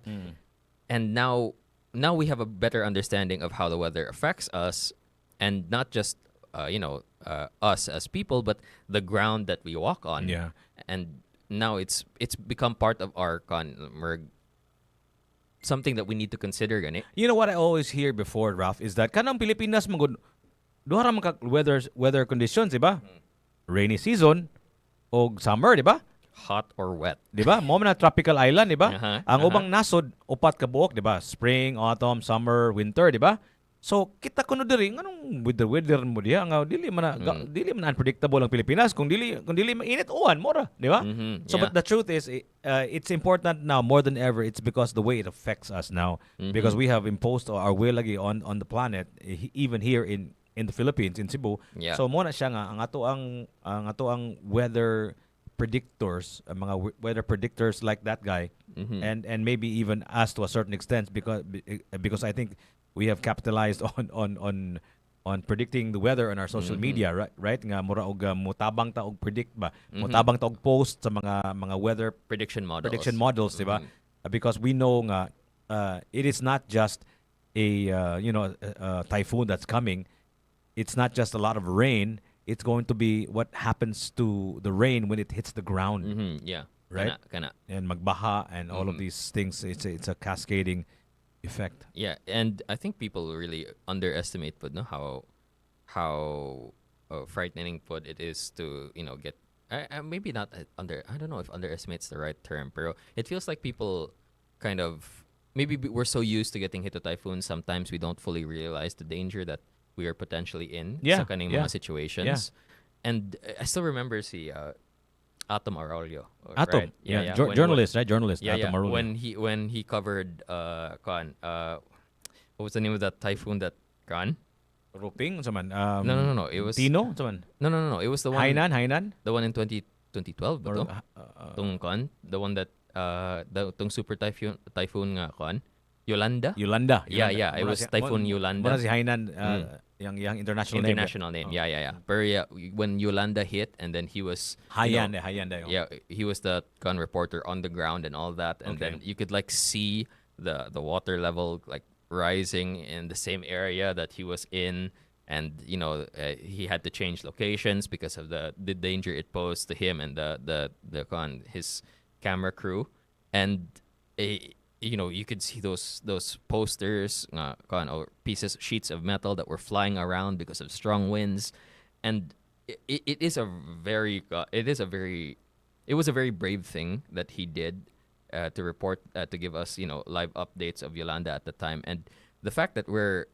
And now we have a better understanding of how the weather affects us, and not just us as people, but the ground that we walk on. Yeah. And now it's become part of our something that we need to consider, gani. You know what I always hear before, Ralph, is that kanang Pilipinas magud duha ra man ka weather conditions, di ba? Rainy season o summer, di ba? Hot or wet. Di ba? Mo man na tropical island, di ba? Ang ubang nasod upat ka buok, di ba? Spring, autumn, summer, winter, di ba? So kita kuno diri nganong with the weather mo diha nga dili man unpredictable ang Pilipinas kung dili mainit uwan mo ra, di ba? So but the truth is it's important now more than ever. It's because the way it affects us now, because we have imposed our will lagi on the planet, even here in the Philippines, in Cebu. So mo na siya nga ang ato ang weather predictors, mga weather predictors like that guy, and maybe even us to a certain extent, because I think we have capitalized on predicting the weather on our social media, right? Nga mura og mutabang ta og predict ba, mutabang ta og post sa mga weather prediction models, diba? Because we know nga it is not just a typhoon that's coming. It's not just a lot of rain. It's going to be what happens to the rain when it hits the ground. Right? Kana. And magbaha and all of these things. It's a cascading effect. Yeah, and I think people really underestimate how frightening it is to get. Maybe not I don't know if underestimate's the right term, pero it feels like people kind of maybe we're so used to getting hit with typhoons. Sometimes we don't fully realize the danger that we are potentially in sa kaning mga situations. And I still remember Atom Arroyo. Atom, right? Journalist, right? Journalist, Atom Arroyo. When he covered what was the name of that typhoon that gone? Ruping, saman. No. It was Tino, saman. No. It was the one. Hainan. The one in 2012, ba to? The one that tong super typhoon nga kon. Yolanda? Yolanda. Yeah. It was Typhoon Yolanda. Muna si Hainan, yung international name. International name. Yeah. But yeah, when Yolanda hit, and then he was Haiyan daw. yeah, he was the gun reporter on the ground and all that, and Okay. then you could like see the water level like rising in the same area that he was in, and he had to change locations because of the danger it posed to him and his camera crew, and you could see those posters or sheets of metal that were flying around because of strong winds, and it was a very brave thing that he did to report to give us live updates of Yolanda at the time, and the fact that we're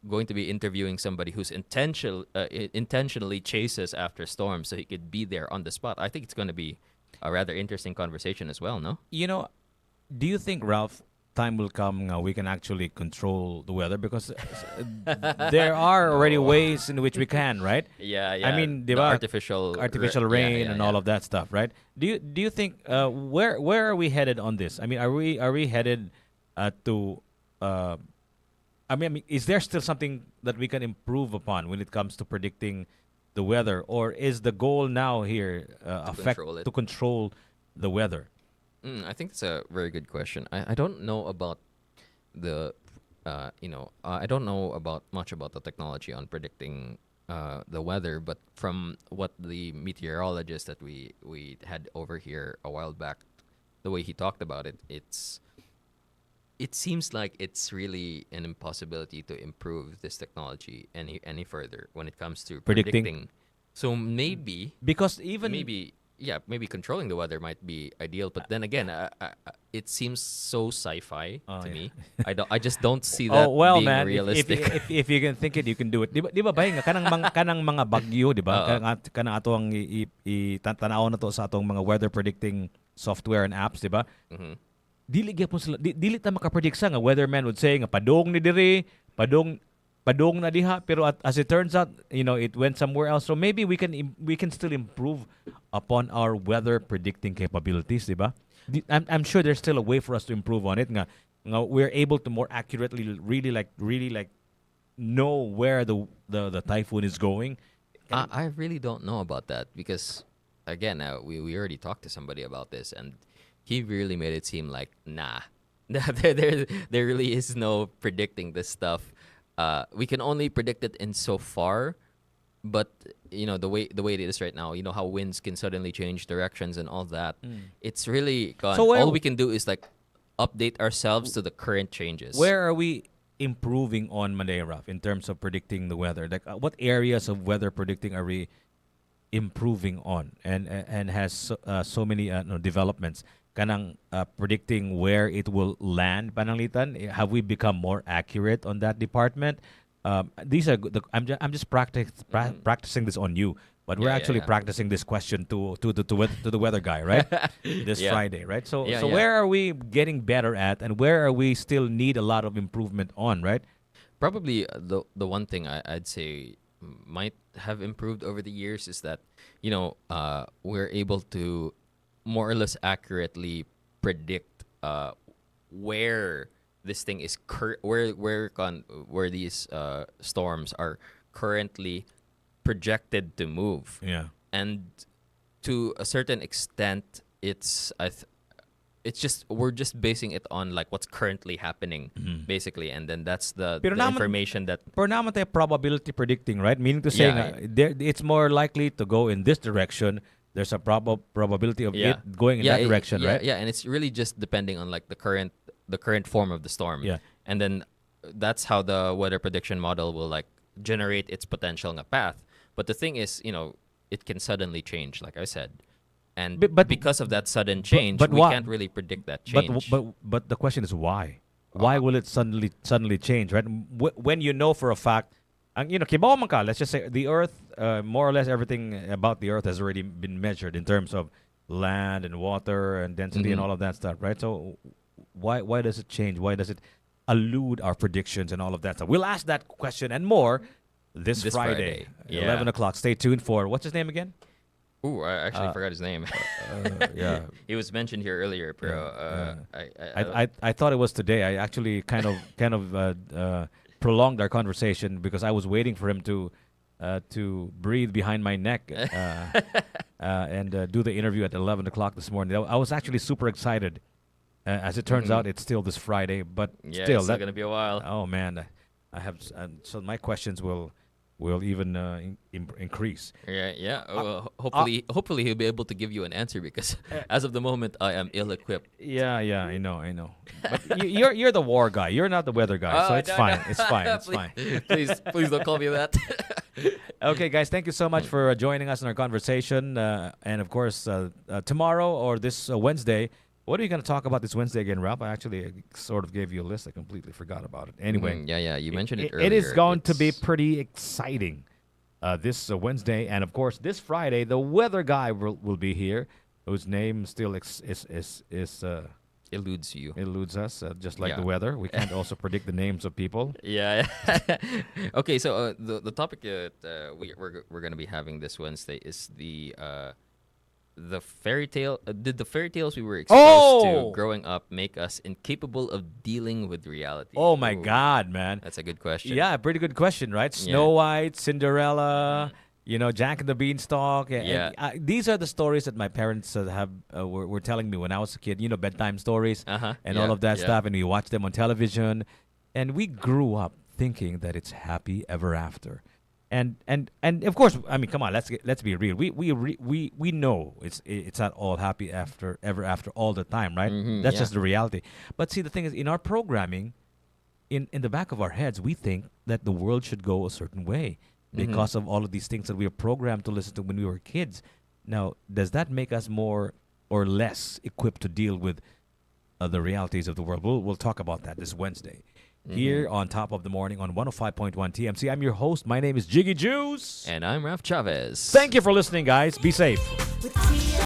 going to be interviewing somebody who's intentionally chases after storms so he could be there on the spot. I think it's going to be a rather interesting conversation as well, no? Do you think, Ralph, time will come we can actually control the weather? Because there are already ways in which we can, right? Yeah. I mean, the diba, artificial rain and all of that stuff, right? Do you think where are we headed on this? I mean, are we headed to I mean, is there still something that we can improve upon when it comes to predicting the weather, or is the goal now here to control the weather? I think it's a very good question. I don't know about I don't know about much about the technology on predicting the weather, but from what the meteorologist that we had over here a while back, the way he talked about it, it seems like it's really an impossibility to improve this technology any further when it comes to predicting. So maybe because even maybe controlling the weather might be ideal, but then again, it seems so sci-fi to me. I just don't see that being man, realistic. If you can think it, you can do it. Di ba bahinga kanang mga bagyo, di ba? Kanang ato ang tanaw na to sa atong mga weather predicting software and apps, di ba? Mm-hmm. Dili ta makapredict sa nga weatherman would say nga padong ni diri, padong na diha, pero as it turns out, it went somewhere else. So maybe we can still improve upon our weather predicting capabilities, di ba? I'm sure there's still a way for us to improve on it. Nga we're able to more accurately really know where the typhoon is going. I really don't know about that because again, we already talked to somebody about this, and he really made it seem like there really is no predicting this stuff. We can only predict it in so far, but the way it is right now, how winds can suddenly change directions and all that. It's really gone. So all we can do is like update ourselves to the current changes. Where are we improving on, Madeira, in terms of predicting the weather? Like what areas of weather predicting are we improving on, and has so many developments? Kanang predicting where it will land, pananglitan. Have we become more accurate on that department? These are I'm just practicing this on you, but we're actually practicing this question to the weather guy, right? This Friday, right? So where are we getting better at, and where are we still need a lot of improvement on, right? Probably the one thing I'd say might have improved over the years is that we're able to more or less accurately predict where this thing is where these storms are currently projected to move. Yeah. And to a certain extent, we're just basing it on like what's currently happening, basically, and then that's the information that. Pero naman tayo probability predicting, right? Meaning to say, it's more likely to go in this direction. There's a probability of it going in that direction, right? Yeah, and it's really just depending on like the current form of the storm. Yeah. And then that's how the weather prediction model will like generate its potential path. But the thing is, it can suddenly change, like I said. And but because of that sudden change, we can't really predict that change. But the question is why? Why will it suddenly change, right? When you know for a fact, kibaw man ka, let's just say the Earth, more or less everything about the Earth has already been measured in terms of land and water and density and all of that stuff, right? So why does it change? Why does it elude our predictions and all of that stuff? We'll ask that question and more this Friday. 11 o'clock. Stay tuned for, what's his name again? Ooh, I actually forgot his name. Yeah. He was mentioned here earlier, pero I thought it was today. I actually kind of prolonged our conversation because I was waiting for him to breathe behind my neck and do the interview at 11 o'clock this morning. I was actually super excited. As it turns out, it's still this Friday, but yeah, still, it's going to be a while. oh man, I have so my questions will even increase. Yeah, yeah. Hopefully he'll be able to give you an answer because as of the moment I am ill-equipped. Yeah, I know. But you're the war guy. You're not the weather guy, so it's fine. It's fine. It's fine. Please don't call me that. Okay, guys, thank you so much for joining us in our conversation. And of course, tomorrow or this Wednesday, what are you going to talk about this Wednesday again, Ralph? I actually sort of gave you a list. I completely forgot about it. Anyway. Yeah, you mentioned it earlier. It is going to be pretty exciting this Wednesday. And of course, this Friday, the weather guy will be here, whose name still eludes you. Eludes us, just like the weather. We can't also predict the names of people. Yeah. Okay, so the topic that we're going to be having this Wednesday is the fairy tale. Did the fairy tales we were exposed to growing up make us incapable of dealing with reality? Oh my God, man! That's a good question. Yeah, pretty good question, right? Snow White, Cinderella, Jack and the Beanstalk. Yeah. And, these are the stories that my parents were telling me when I was a kid. Bedtime stories and all of that stuff, and we watched them on television, and we grew up thinking that it's happy ever after. And of course, I mean, come on, let's be real. We know it's not all happy ever after all the time, right? That's just the reality. But see, the thing is, in our programming, in the back of our heads, we think that the world should go a certain way because of all of these things that we are programmed to listen to when we were kids. Now, does that make us more or less equipped to deal with the realities of the world? We'll talk about that this Wednesday. Here on Top of the Morning on 105.1 TMC. I'm your host. My name is Jiggy Juice. And I'm Ralph Chavez. Thank you for listening, guys. Be safe.